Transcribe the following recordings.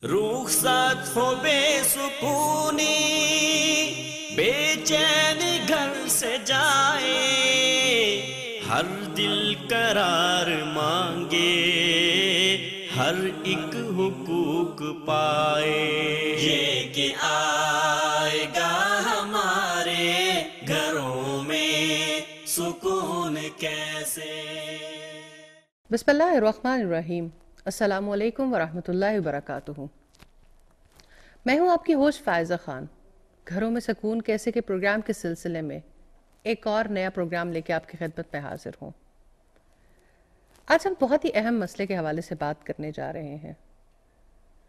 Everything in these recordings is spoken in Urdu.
رخصت ہو بے سکونی، بے چین گھر سے جائے، ہر دل قرار مانگے، ہر ایک حقوق پائے، یہ کہ آئے گا ہمارے گھروں میں سکون کیسے۔ بسم اللہ الرحمن الرحیم۔ السلام علیکم ورحمۃ اللہ وبرکاتہ۔ میں ہوں آپ کی ہوسٹ فائزہ خان۔ گھروں میں سکون کیسے کے پروگرام کے سلسلے میں ایک اور نیا پروگرام لے کے آپ کی خدمت میں حاضر ہوں۔ آج ہم بہت ہی اہم مسئلے کے حوالے سے بات کرنے جا رہے ہیں۔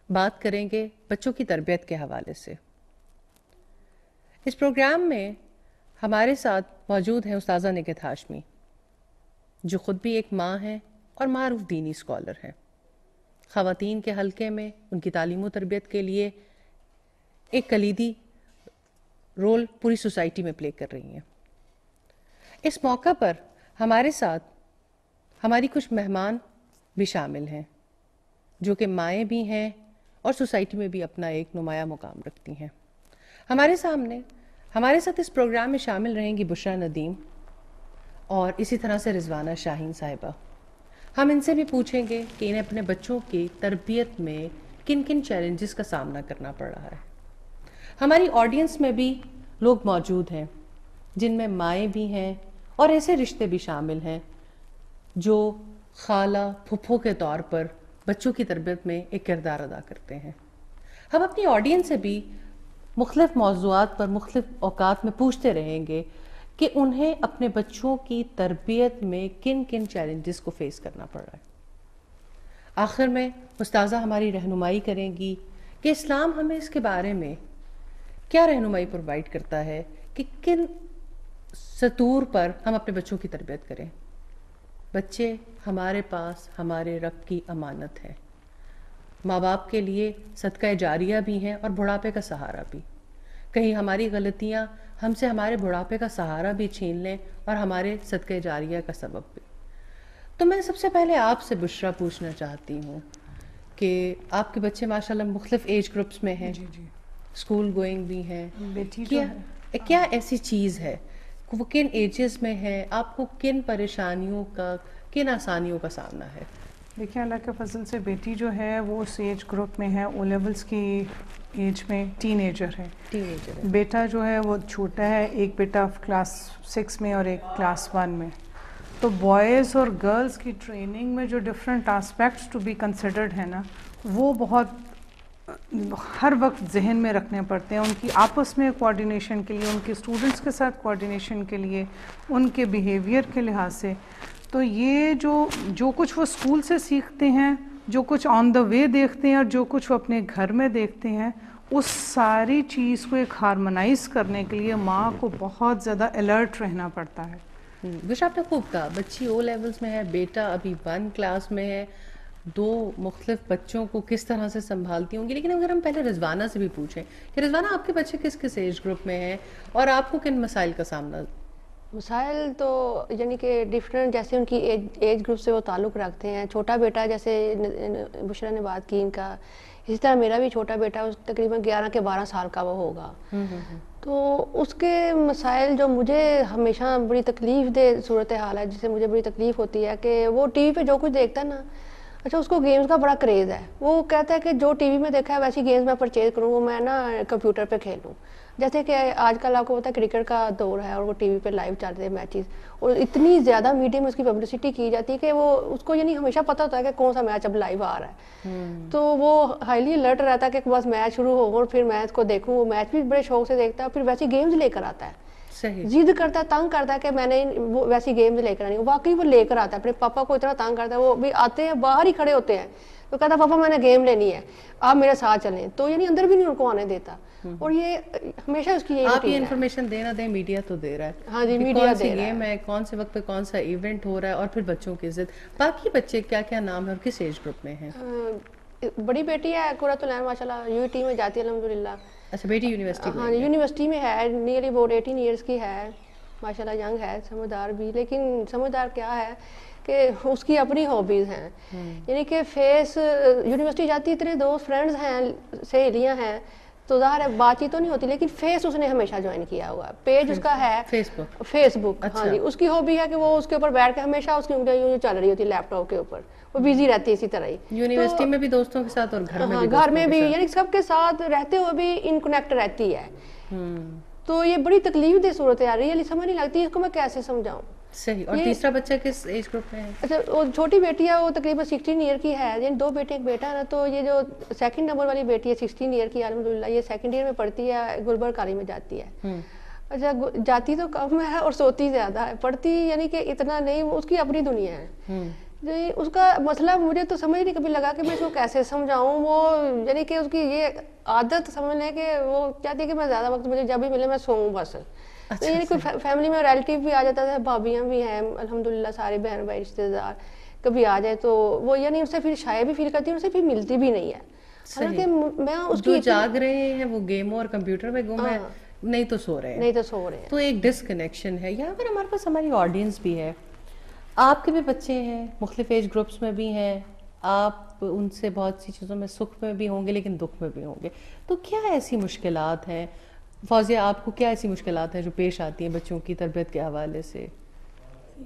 بات کریں گے بچوں کی تربیت کے حوالے سے۔ اس پروگرام میں ہمارے ساتھ موجود ہیں استاذہ نکہت ہاشمی، جو خود بھی ایک ماں ہیں اور معروف دینی اسکالر ہیں۔ خواتین کے حلقے میں ان کی تعلیم و تربیت کے لیے ایک کلیدی رول پوری سوسائٹی میں پلے کر رہی ہیں۔ اس موقع پر ہمارے ساتھ ہماری کچھ مہمان بھی شامل ہیں، جو کہ مائیں بھی ہیں اور سوسائٹی میں بھی اپنا ایک نمایاں مقام رکھتی ہیں۔ ہمارے ساتھ اس پروگرام میں شامل رہیں گی بشریٰ ندیم اور اسی طرح سے رضوانہ شاہین صاحبہ۔ ہم ان سے بھی پوچھیں گے کہ انہیں اپنے بچوں کی تربیت میں کن کن چیلنجز کا سامنا کرنا پڑ رہا ہے۔ ہماری آڈینس میں بھی لوگ موجود ہیں، جن میں مائیں بھی ہیں اور ایسے رشتے بھی شامل ہیں جو خالہ پھپھو کے طور پر بچوں کی تربیت میں ایک کردار ادا کرتے ہیں۔ ہم اپنی آڈینس سے بھی مختلف موضوعات پر مختلف اوقات میں پوچھتے رہیں گے کہ انہیں اپنے بچوں کی تربیت میں کن کن چیلنجز کو فیس کرنا پڑ رہا ہے۔ آخر میں استاذہ ہماری رہنمائی کریں گی کہ اسلام ہمیں اس کے بارے میں کیا رہنمائی پرووائڈ کرتا ہے کہ کن سطور پر ہم اپنے بچوں کی تربیت کریں۔ بچے ہمارے پاس ہمارے رب کی امانت ہے، ماں باپ کے لیے صدقہ جاریہ بھی ہیں اور بڑھاپے کا سہارا بھی۔ کہیں ہماری غلطیاں ہم سے ہمارے بڑھاپے کا سہارا بھی چھین لیں اور ہمارے صدقہ جاریہ کا سبب بھی۔ تو میں سب سے پہلے آپ سے بشریٰ پوچھنا چاہتی ہوں کہ آپ کے بچے ماشاءاللہ مختلف ایج گروپس میں ہیں، اسکول گوئنگ بھی ہیں، کیا ایسی چیز ہے، وہ کن ایجز میں ہے، آپ کو کن پریشانیوں کا کن آسانیوں کا سامنا ہے؟ دیکھیں، اللہ کے فضل سے بیٹی جو ہے وہ اس ایج گروپ میں ہے، او لیولز کی ایج میں، ٹین ایجر ہے۔ بیٹا جو ہے وہ چھوٹا ہے، ایک بیٹا کلاس 6 میں اور ایک کلاس 1 میں۔ تو بوائز اور گرلز کی ٹریننگ میں جو different aspects to be considered ہیں نا، وہ بہت ہر وقت ذہن میں رکھنے پڑتے ہیں، ان کی آپس میں کوآرڈینیشن کے لیے، ان کے اسٹوڈنٹس کے ساتھ کوآرڈینیشن کے لیے، ان کے بیہیویئر کے لحاظ سے۔ تو یہ جو کچھ وہ اسکول سے سیکھتے ہیں، جو کچھ آن دا وے دیکھتے ہیں اور جو کچھ وہ اپنے گھر میں دیکھتے ہیں، اس ساری چیز کو ایک ہارمونائز کرنے کے لیے ماں کو بہت زیادہ الرٹ رہنا پڑتا ہے۔ وش آپ نے خوب کہا، بچی او لیولز میں ہے، بیٹا ابھی 1 کلاس میں ہے، 2 مختلف بچوں کو کس طرح سے سنبھالتی ہوں گی۔ لیکن اگر ہم پہلے رضوانہ سے بھی پوچھیں کہ رضوانہ آپ کے بچے کس کس ایج گروپ میں ہیں اور آپ کو کن مسائل کا سامنا؟ مسائل تو یعنی کہ ڈفرینٹ، جیسے ان کی ایج گروپ سے وہ تعلق رکھتے ہیں۔ چھوٹا بیٹا جیسے بشریٰ نے بات کی ان کا، اسی طرح میرا بھی چھوٹا بیٹا تقریباً 11 کے 12 سال کا وہ ہوگا۔ تو اس کے مسائل جو مجھے ہمیشہ بڑی تکلیف دہ صورتحال ہے، جس سے مجھے بڑی تکلیف ہوتی ہے کہ وہ ٹی وی پہ جو کچھ دیکھتا ہے نا، اچھا اس کو گیمز کا بڑا کریز ہے۔ وہ کہتا ہے کہ جو ٹی وی میں دیکھا ہے ویسی گیمز میں پرچیز کروں، وہ میں نا کمپیوٹر پہ کھیلوں۔ جیسے کہ آج کل آپ کو پتا ہے کرکٹ کا دور ہے اور وہ ٹی وی پہ لائیو چل رہے ہیں میچز، اور اتنی زیادہ میڈیا میں اس کی پبلسٹی کی جاتی ہے کہ وہ اس کو یعنی ہمیشہ پتہ ہوتا ہے کہ کون سا میچ اب لائیو آ رہا ہے۔ تو وہ ہائیلی الرٹ رہتا ہے کہ بس میچ شروع ہو اور پھر میں اس کو دیکھوں۔ وہ میچ بھی بڑے شوق سے دیکھتا ہے، پھر ویسی گیمز لے کر آتا ہے، ضد کرتا ہے، تنگ کرتا ہے کہ میں نے وہ ویسی گیمز لے کر آنی۔ واقعی وہ لے کر آتا ہے، اپنے پاپا کو اتنا تنگ کرتا ہے، وہ بھی آتے ہیں باہر ہی کھڑے ہوتے ہیں، تو کہتا ہے پاپا میں نے گیم لینی ہے، آپ میرے ساتھ چلیں۔ تو یعنی اندر بھی نہیں ان کو آنے دیتا، اور یہ ہمیشہ اس کی یہ آپ یہ انفارمیشن دینا دیں، میڈیا تو دے رہا ہے، ہاں جی میڈیا دے رہا ہے، گیم ہے کون سے وقت پہ کون سا ایونٹ ہو رہا ہے، اور پھر بچوں کی ضد۔ باقی بچے کیا کیا نام ہے اور کس ایج گروپ میں ہیں؟ بڑی بیٹی ہے قرۃ العین، ماشاءاللہ یو ٹی میں جاتی ہے الحمدللہ۔ اچھا بیٹی یونیورسٹی میں؟ ہاں یونیورسٹی میں ہے، نیئرلی اباؤٹ 18 ایئرس کی ہے۔ ماشاءاللہ ینگ ہے, سمجھدار بھی, لیکن سمجھدار کیا ہے کہ اس کی اپنی ہابیز ہیں, یعنی کہ فیس یونیورسٹی جاتی, اتنے دوست فرینڈز ہیں, سہیلیاں ہیں, تو ظاہر ہے بات چیت تو نہیں ہوتی, لیکن فیس اس نے ہمیشہ جوائن کیا ہوا ہے, پیج اس کا ہے فیس بک. ہاں جی, اس کی ہابی ہے کہ وہ اس کے اوپر بیٹھ کے ہمیشہ اس کی انگلیاں چل رہی ہوتی ہے لیپ ٹاپ کے اوپر, وہ بیزی رہتی ہے اسی طرح ہی. یونیورسٹی میں بھی دوستوں کے ساتھ اور گھر میں بھی, یعنی سب کے ساتھ رہتے ہوئے بھی ان کنیکٹ رہتی ہے. تو یہ بڑی تکلیف دہ صورت ہے, ریئلی سمجھ نہیں لگتی اس کو میں کیسے سمجھاؤں. صحیح. اور تیسرا بچہ کس ایج گروپ میں ہے؟ اچھا, وہ چھوٹی بیٹی ہے, وہ تقریباً 16 ایئر کی ہے, یعنی 2 بیٹے 1 بیٹا ہے نا. تو یہ جو سیکنڈ نمبر والی بیٹی ہے 16 ایئر کی, الحمدللہ یہ سیکنڈ ایئر میں پڑھتی ہے, گلبرگ کالج میں جاتی ہے. اچھا, جاتی تو کم ہے اور سوتی زیادہ ہے, پڑھتی یعنی کہ اتنا نہیں, اس کی اپنی دنیا ہے. اس کا مسئلہ مجھے تو سمجھ نہیں کبھی لگا کہ میں اس کو کیسے سمجھاؤں. وہ یعنی کہ اس کی یہ عادت سمجھ لیں کہ وہ چاہتی ہے کہ میں زیادہ وقت مجھے جب بھی ملے میں سوؤں بس. یعنی کوئی فیملی میں ریلیٹیو بھی آ جاتا تھا, بھابیاں بھی ہیں الحمدللہ, سارے بہن بھائی رشتے دار کبھی آ جائے تو وہ یعنی ان سے پھر شائع بھی فیل کرتی ہے, ان سے پھر ملتی بھی نہیں ہے. حالانکہ میں اس کی جاگ رہے ہیں وہ گیموں اور کمپیوٹر میں گم ہے, نہیں تو سو رہے ہیں. تو ایک ڈس کنیکشن ہے. یہاں پر ہمارے پاس ہماری آڈینس بھی ہے, آپ کے بھی بچے ہیں, مختلف ایج گروپس میں بھی ہیں, آپ ان سے بہت سی چیزوں میں سکھ میں بھی ہوں گے لیکن دکھ میں بھی ہوں گے. تو کیا ایسی مشکلات ہیں فوزیہ, آپ کو کیا ایسی مشکلات ہیں جو پیش آتی ہیں بچوں کی تربیت کے حوالے سے؟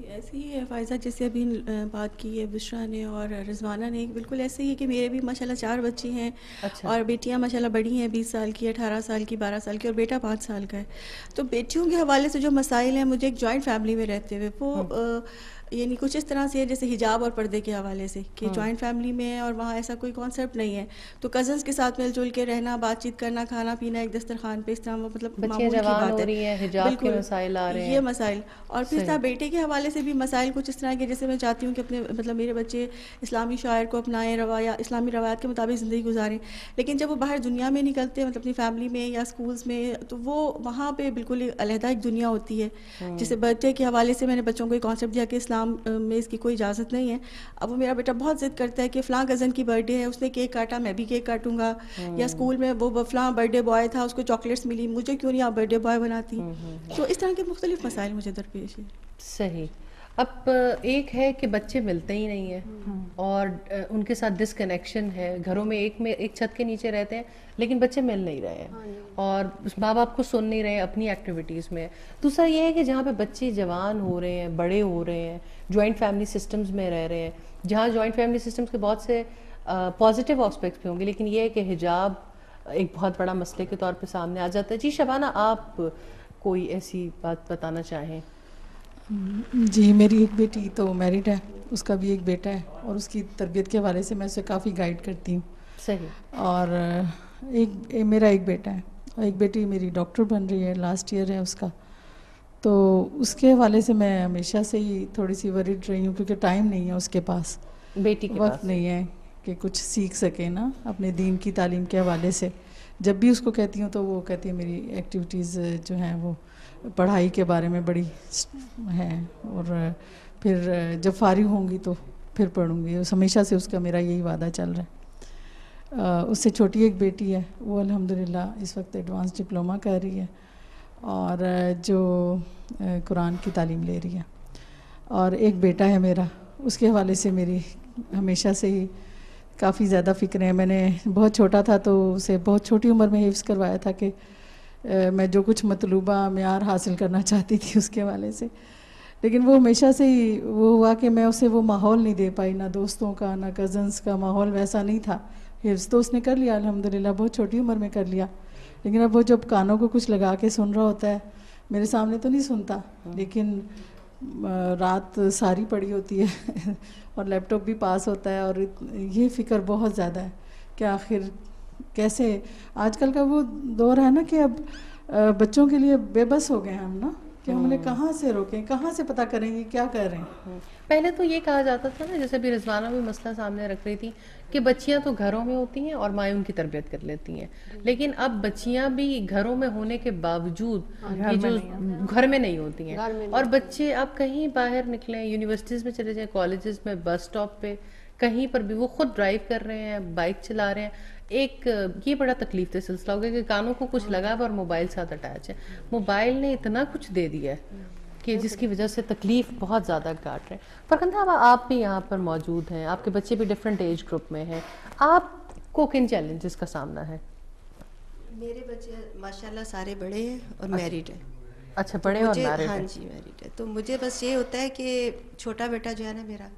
ایسے ہی ہے فائزہ, جیسے ابھی بات کی ہے بشرا نے اور رضوانہ نے, بالکل ایسے ہی کہ میرے بھی ماشاءاللہ 4 بچے ہیں. اور بیٹیاں ماشاءاللہ بڑی ہیں, 20 سال کی, 18 سال کی, 12 سال کی, اور بیٹا 5 سال کا ہے. تو بیٹیوں کے حوالے سے جو مسائل ہیں, مجھے ایک جوائنٹ فیملی میں رہتے ہوئے وہ یعنی کچھ اس طرح سے ہے جیسے حجاب اور پردے کے حوالے سے, کہ جوائنٹ فیملی میں اور وہاں ایسا کوئی کانسیپٹ نہیں ہے, تو کزنس کے ساتھ مل جل کے رہنا, بات چیت کرنا, کھانا پینا ایک دسترخوان پہ, اس طرح مطلب معمول کی بات ہے. حجاب کے مسائل آ رہے ہیں, یہ مسائل. اور پھر طرح بیٹے کے حوالے سے بھی مسائل کچھ اس طرح کے, جیسے میں چاہتی ہوں کہ اپنے مطلب میرے بچے اسلامی شاعر کو اپنائیں, اسلامی روایات کے مطابق زندگی گزاریں, لیکن جب وہ باہر دنیا میں نکلتے ہیں, مطلب اپنی فیملی میں یا اسکولس میں, تو وہ وہاں پہ بالکل علیحدہ ایک دنیا ہوتی ہے. جیسے برتھ ڈے کے حوالے سے میں نے بچوں کو ایک کانسیپٹ دیا کہ اسلام میں اس کی کوئی اجازت نہیں ہے. اب وہ میرا بیٹا بہت ضد کرتا ہے کہ فلاں کزن کی برتھ ڈے ہے, اس نے کیک کاٹا, میں بھی کیک کاٹوں گا, یا اسکول میں وہ فلاں برتھ ڈے بوائے تھا, اس کو چاکلیٹس ملی, مجھے کیوں نہیں آپ برتھ ڈے بوائے بناتی. تو اس طرح کے مختلف مسائل مجھے درپیش ہیں. صحیح. اب ایک ہے کہ بچے ملتے ہی نہیں ہیں اور ان کے ساتھ ڈس کنیکشن ہے, گھروں میں ایک چھت کے نیچے رہتے ہیں لیکن بچے مل نہیں رہے ہیں اور ماں باپ کو سن نہیں رہے ہیں اپنی ایکٹیویٹیز میں. دوسرا یہ ہے کہ جہاں پہ بچے جوان ہو رہے ہیں, بڑے ہو رہے ہیں, جوائنٹ فیملی سسٹمز میں رہ رہے ہیں, جہاں جوائنٹ فیملی سسٹمز کے بہت سے پازیٹیو آسپیکٹس بھی ہوں گے, لیکن یہ ہے کہ حجاب ایک بہت بڑا مسئلے کے طور پہ سامنے آ جاتا ہے. جی شبانہ, آپ کوئی ایسی بات بتانا چاہیں؟ جی, میری ایک بیٹی تو میرڈ ہے, اس کا بھی ایک بیٹا ہے, اور اس کی تربیت کے حوالے سے میں اسے کافی گائیڈ کرتی ہوں. صحیح. اور میرا ایک بیٹا ہے, اور ایک بیٹی میری ڈاکٹر بن رہی ہے, لاسٹ ایئر ہے اس کا. تو اس کے حوالے سے میں ہمیشہ سے ہی تھوڑی سی ورڈ رہی ہوں, کیونکہ ٹائم نہیں ہے اس کے پاس, بیٹی کے وقت نہیں ہے کہ کچھ سیکھ سکے نا اپنے دین کی تعلیم کے حوالے سے. جب بھی اس کو کہتی ہوں تو وہ کہتی ہے میری ایکٹیویٹیز جو ہیں وہ پڑھائی کے بارے میں بڑی ہیں, اور پھر جب فارغ ہوں گی تو پھر پڑھوں گی. ہمیشہ سے اس کا میرا یہی وعدہ چل رہا ہے. اس سے چھوٹی ایک بیٹی ہے, وہ الحمدللہ اس وقت ایڈوانس ڈپلومہ کر رہی ہے, اور جو قرآن کی تعلیم لے رہی ہے. اور ایک بیٹا ہے میرا, اس کے حوالے سے میری ہمیشہ سے ہی کافی زیادہ فکر ہے. میں نے بہت چھوٹا تھا تو اسے بہت چھوٹی عمر میں حفظ کروایا تھا کہ میں جو کچھ مطلوبہ معیار حاصل کرنا چاہتی تھی اس کے حوالے سے, لیکن وہ ہمیشہ سے ہی وہ ہوا کہ میں اسے وہ ماحول نہیں دے پائی, نہ دوستوں کا نہ کزنس کا ماحول ویسا نہیں تھا. حفظ تو اس نے کر لیا الحمدللہ, بہت چھوٹی عمر میں کر لیا, لیکن اب وہ جب کانوں کو کچھ لگا کے سن رہا ہوتا ہے, میرے سامنے تو نہیں سنتا, لیکن رات ساری پڑی ہوتی ہے اور لیپ ٹاپ بھی پاس ہوتا ہے, اور یہ فکر بہت زیادہ ہے کہ آخر کیسے. آج کل کا وہ دور ہے نا کہ اب بچوں کے لیے بے بس ہو گئے ہیں ہم نا, کہ ہم نے کہاں سے روکیں, کہاں سے پتہ کریں گے کیا کر رہے ہیں. پہلے تو یہ کہا جاتا تھا نا, جیسے بھی رضوانہ بھی مسئلہ سامنے رکھ رہی تھی کہ بچیاں تو گھروں میں ہوتی ہیں اور مائیں ان کی تربیت کر لیتی ہیں, لیکن اب بچیاں بھی گھروں میں ہونے کے باوجود گھر میں نہیں ہوتی ہیں, اور بچے اب کہیں باہر نکلیں, یونیورسٹیز میں چلے جائیں, کالجز میں, بس اسٹاپ پہ, کہیں پر بھی وہ خود ڈرائیو کر رہے ہیں, بائک چلا رہے ہیں. ایک یہ بڑا تکلیف دہ سلسلہ ہو گیا کہ کانوں کو کچھ لگا اور موبائل ساتھ اٹیچ ہے. موبائل نے اتنا کچھ دے دیا ہے کہ جس کی وجہ سے تکلیف بہت زیادہ کاٹ رہے ہیں. فرخندہ آپ بھی یہاں پر موجود ہیں, آپ کے بچے بھی ڈفرینٹ ایج گروپ میں ہیں, آپ کو کن چیلنجز کا سامنا ہے؟ میرے بچے ماشاءاللہ سارے بڑے ہیں اور میریڈ ہیں. اچھا, بڑے اور میرڈ؟ ہاں جی میریڈ ہے. تو مجھے بس یہ ہوتا ہے کہ چھوٹا بیٹا جو ہے نا میرا,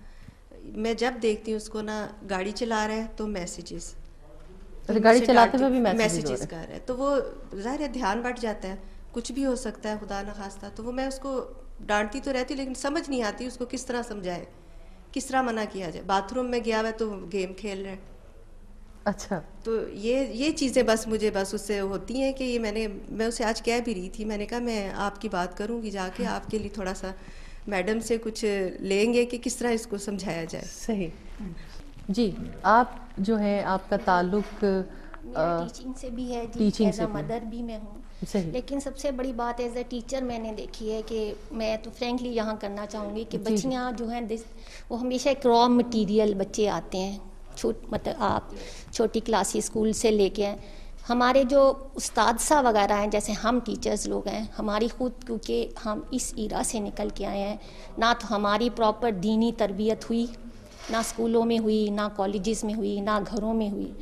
میں جب دیکھتی ہوں اس کو نا گاڑی چلا رہا ہے تو میسیجز, گاڑی چلاتے ہوئے بھی میسیجز کر رہا ہے, تو وہ ظاہر ہے دھیان بٹ جاتا ہے, کچھ بھی ہو سکتا ہے خدا نخواستہ. تو وہ میں اس کو ڈانٹتی تو رہتی لیکن سمجھ نہیں آتی اس کو کس طرح سمجھائے, کس طرح منع کیا جائے. باتھ روم میں گیا ہوا ہے تو گیم کھیل رہا ہے. اچھا, تو یہ چیزیں بس مجھے بس اس سے ہوتی ہیں کہ یہ میں اسے آج کہہ بھی رہی تھی, میں نے کہا میں آپ کی بات کروں گی جا کے, آپ کے لیے تھوڑا سا میڈم سے کچھ لیں گے کہ کس طرح اس کو سمجھایا جائے. صحیح. جی, آپ جو ہے آپ کا تعلق ٹیچنگ سے بھی ہے جی, ایز اے مدر بھی میں ہوں. لیکن سب سے بڑی بات ایز اے ٹیچر میں نے دیکھی ہے کہ میں تو فرینکلی یہاں کرنا چاہوں گی کہ بچیاں جو ہیں وہ ہمیشہ ایک را مٹیریل بچے آتے ہیں, مطلب آپ چھوٹی کلاسی اسکول سے لے کے ہیں. ہمارے جو استاذہ وغیرہ ہیں جیسے ہم ٹیچرز لوگ ہیں, ہماری خود کیونکہ ہم اس ایرا سے نکل کے آئے ہیں, نہ تو ہماری پراپر دینی تربیت ہوئی, نہ اسکولوں میں ہوئی, نہ کالجز میں ہوئی, نہ گھروں میں ہوئی.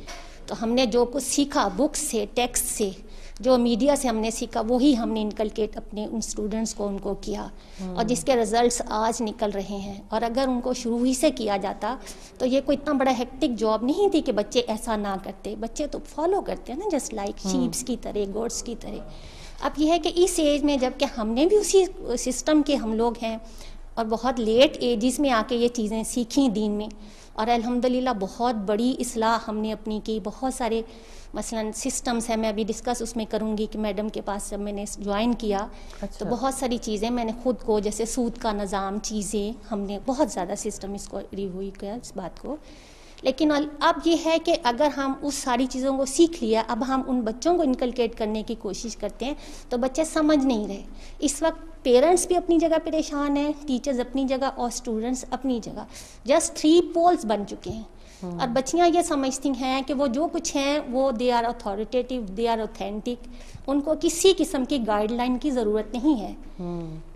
تو ہم نے جو کچھ سیکھا بکس سے, ٹیکسٹ سے, جو میڈیا سے ہم نے سیکھا, وہی ہم نے انکلکیٹ اپنے ان اسٹوڈنٹس کو ان کو کیا, اور جس کے رزلٹس آج نکل رہے ہیں. اور اگر ان کو شروع ہی سے کیا جاتا تو یہ کوئی اتنا بڑا ہیکٹک جاب نہیں تھی کہ بچے ایسا نہ کرتے. بچے تو فالو کرتے ہیں نا, جسٹ لائک شیپس کی طرح, گوڈس کی طرح. اب یہ ہے کہ اس ایج میں جب کہ ہم نے بھی اسی سسٹم کے ہم لوگ ہیں, اور بہت لیٹ ایجز میں آ کے یہ چیزیں سیکھیں دین میں, اور الحمدللہ بہت بڑی اصلاح ہم نے اپنی کی. بہت سارے مثلا سسٹمز ہیں, میں ابھی ڈسکس اس میں کروں گی کہ میڈم کے پاس جب میں نے جوائن کیا تو بہت ساری چیزیں میں نے خود کو, جیسے سود کا نظام, چیزیں ہم نے بہت زیادہ سسٹم اس کو ریویو کیا اس بات کو. لیکن اب یہ ہے کہ اگر ہم اس ساری چیزوں کو سیکھ لیا, اب ہم ان بچوں کو انکلکیٹ کرنے کی کوشش کرتے ہیں تو بچے سمجھ نہیں رہے. اس وقت پیرنٹس بھی اپنی جگہ پریشان ہیں, ٹیچرز اپنی جگہ, اور اسٹوڈنٹس اپنی جگہ, جسٹ 3 پولز بن چکے ہیں. اور بچیاں یہ سمجھتی ہیں کہ وہ جو کچھ ہیں وہ they are authoritative, they are authentic, ان کو کسی قسم کی گائیڈ لائن کی ضرورت نہیں ہے.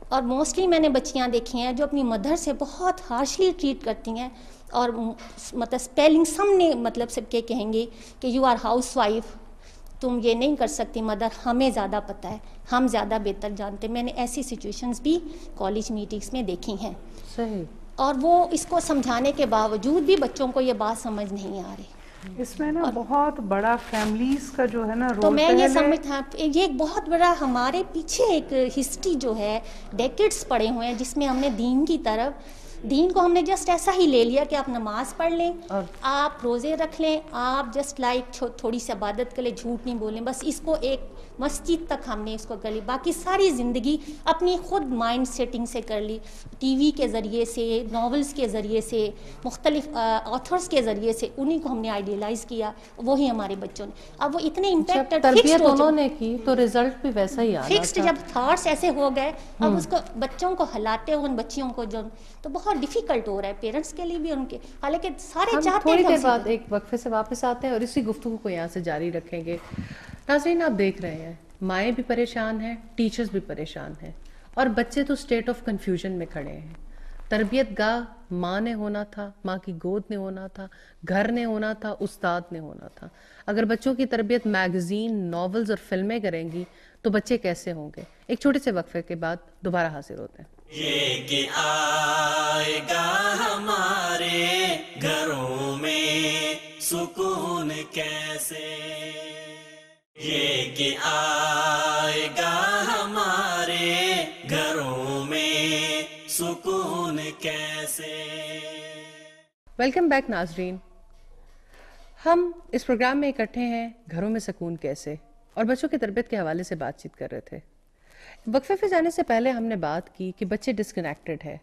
اور موسٹلی میں نے بچیاں دیکھی ہیں جو اپنی مدر سے بہت ہارشلی ٹریٹ کرتی ہیں, اور مطلب اسپیلنگ سامنے مطلب سب کے کہیں گے کہ یو آر ہاؤس وائف, تم یہ نہیں کر سکتی مدر, ہمیں زیادہ پتہ ہے, ہم زیادہ بہتر جانتے. میں نے ایسی سچویشنز بھی کالج میٹنگز میں دیکھی ہیں. صحیح. اور وہ اس کو سمجھانے کے باوجود بھی بچوں کو یہ بات سمجھ نہیں آ رہی. اس میں نا بہت بڑا فیملیز کا جو ہے نا رول, تو میں یہ سمجھتا یہ ایک بہت بڑا ہمارے پیچھے ایک ہسٹری جو ہے, ڈیکیڈز پڑے ہوئے ہیں جس میں ہم نے دین کی طرف, دین کو ہم نے جسٹ ایسا ہی لے لیا کہ آپ نماز پڑھ لیں, آپ روزے رکھ لیں, آپ جسٹ لائک تھوڑی سی عبادت کر لیں, جھوٹ نہیں بولیں, بس اس کو ایک مسجد تک ہم نے اس کو کر لی. باقی ساری زندگی اپنی خود مائنڈ سیٹنگ سے کر لی, ٹی وی کے ذریعے سے, ناولز کے ذریعے سے, مختلف آتھرس کے ذریعے سے, انہیں کو ہم نے آئیڈیلائز کیا, وہی ہمارے بچوں نے. اب وہ اتنے امپیکٹڈ تربیت انہوں نے کی تو رزلٹ بھی ویسا ہی آیا, فکسڈ جب تھاٹس ایسے ہو گئے, اب اس کو بچوں کو ہلاتے ہو, ان بچیوں کو جو, تو بہت ڈیفیکلٹ ہو رہا ہے پیرنٹس کے لیے بھی, ان کے, حالانکہ سارے چاہتے ہیں. تھوڑی دیر بعد ایک وقفے سے واپس آتے ہیں اور اسی گفتگو کو یہاں سے جاری رکھیں گے. ناظرین, آپ دیکھ رہے ہیں مائیں بھی پریشان ہیں, ٹیچرز بھی پریشان ہیں, اور بچے تو اسٹیٹ آف کنفیوژن میں کھڑے ہیں. تربیت گاہ ماں نے ہونا تھا, ماں کی گود نے ہونا تھا, گھر نے ہونا تھا, استاد نے ہونا تھا. اگر بچوں کی تربیت میگزین, ناولز اور فلمیں کریں گی تو بچے کیسے ہوں گے؟ ایک چھوٹے سے وقفے کے بعد دوبارہ حاضر ہوتے ہیں. یہ کہ آئے گا ہمارے گھروں میں سکون کیسے, یہ کہ آئے گا ہمارے گھروں میں سکون کیسے. ویلکم بیک ناظرین. ہم اس پروگرام میں اکٹھے ہیں گھروں میں سکون کیسے, اور بچوں کی تربیت کے حوالے سے بات چیت کر رہے تھے. وقفے پہ جانے سے پہلے ہم نے بات کی کہ بچے ڈسکنیکٹڈ ہے.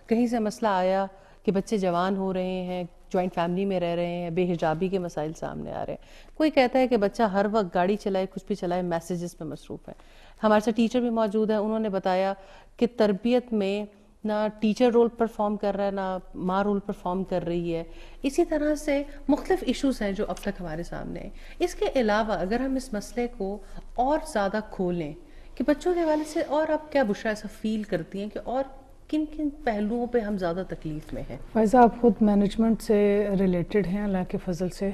کہیں سے مسئلہ آیا کہ بچے جوان ہو رہے ہیں, جوائنٹ فیملی میں رہ رہے ہیں, بے حجابی کے مسائل سامنے آ رہے ہیں. کوئی کہتا ہے کہ بچہ ہر وقت گاڑی چلائے, کچھ بھی چلائے, میسیجز پہ مصروف ہے. ہمارے ساتھ ٹیچر بھی موجود ہیں, انہوں نے بتایا کہ تربیت میں نہ ٹیچر رول پرفارم کر رہا ہے, نہ ماں رول پرفارم کر رہی ہے. اسی طرح سے مختلف ایشوز ہیں جو اب تک ہمارے سامنے ہیں. اس کے علاوہ اگر ہم اس مسئلے کو اور زیادہ کھولیں کہ بچوں کے حوالے سے اور آپ کیا بشرا ایسا فیل کرتی ہیں کہ اور کن کن پہلوؤں پہ ہم زیادہ تکلیف میں ہیں؟ فائزہ آپ خود مینجمنٹ سے ریلیٹڈ ہیں، اللہ کے فضل سے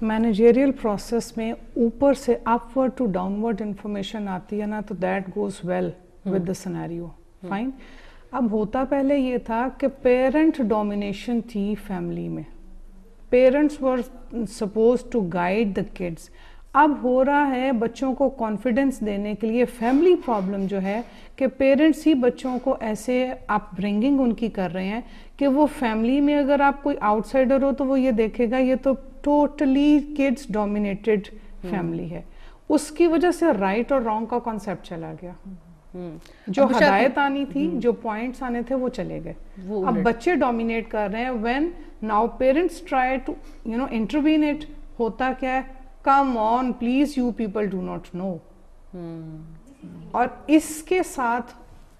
مینیجریل پروسیس میں اوپر سے upward to downward information آتی ہے نا، تو that goes well with the scenario. Fine. اب ہوتا پہلے یہ تھا کہ پیرنٹ ڈومینیشن تھی فیملی میں، parents were supposed to guide the kids. اب ہو رہا ہے بچوں کو کانفیڈنس دینے کے لیے فیملی پرابلم جو ہے کہ پیرنٹس ہی بچوں کو ایسے اپ برنگنگ ان کی کر رہے ہیں کہ وہ فیملی میں اگر آپ کوئی آؤٹ سائڈر ہو تو وہ یہ دیکھے گا یہ تو ٹوٹلی کڈس ڈومینیٹڈ فیملی ہے. اس کی وجہ سے رائٹ اور رانگ کا کانسیپٹ چلا گیا. جو ہدایت آنی تھی، جو پوائنٹس آنے تھے وہ چلے گئے. اب بچے ڈومینیٹ کر رہے ہیں. When now parents try to intervene it, ہوتا کیا ہے، come on please you people do not know. اور اس کے ساتھ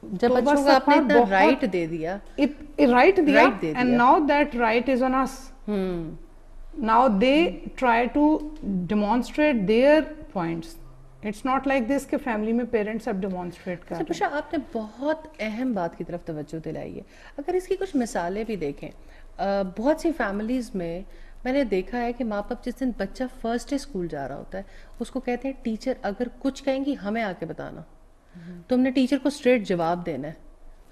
جب بچوں کو آپ نے اتنا رائٹ دے دیا and now that right is on us. Now they try to demonstrate their points. It's not like this کہ فیملی میں پیرنٹس اب ڈیمانسٹریٹ کر رہے ہیں. بشرا آپ نے بہت اہم بات کی طرف توجہ دلائی ہے. اگر اس کی کچھ مثالیں بھی دیکھیں، بہت سی فیملیز میں نے دیکھا ہے کہ ماں باپ جس دن بچہ فرسٹ ڈے اسکول جا رہا ہوتا ہے اس کو کہتے ہیں ٹیچر اگر کچھ کہیں گی ہمیں آ کے بتانا، تم نے ٹیچر کو اسٹریٹ جواب دینا ہے،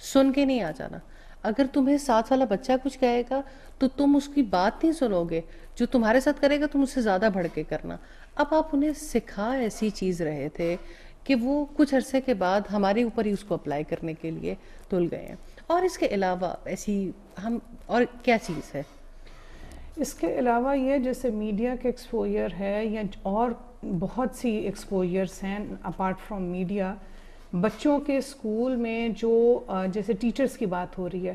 سن کے نہیں آ جانا. اگر تمہیں 7 سالہ بچہ کچھ کہے گا تو تم اس کی بات نہیں سنو گے، جو تمہارے ساتھ کرے گا تم اس سے زیادہ بڑھ کے کرنا. اب آپ انہیں سکھا ایسی چیز رہے تھے کہ وہ کچھ عرصے کے بعد ہمارے اوپر ہی اس کو اپلائی کرنے کے لیے تل گئے ہیں. اور اس کے علاوہ ایسی ہم اور کیا چیز ہے؟ اس کے علاوہ یہ جیسے میڈیا کے ایکسپوئر ہے یا اور بہت سی ایکسپوئرس ہیں اپارٹ فرام میڈیا. بچوں کے اسکول میں جو جیسے ٹیچرز کی بات ہو رہی ہے،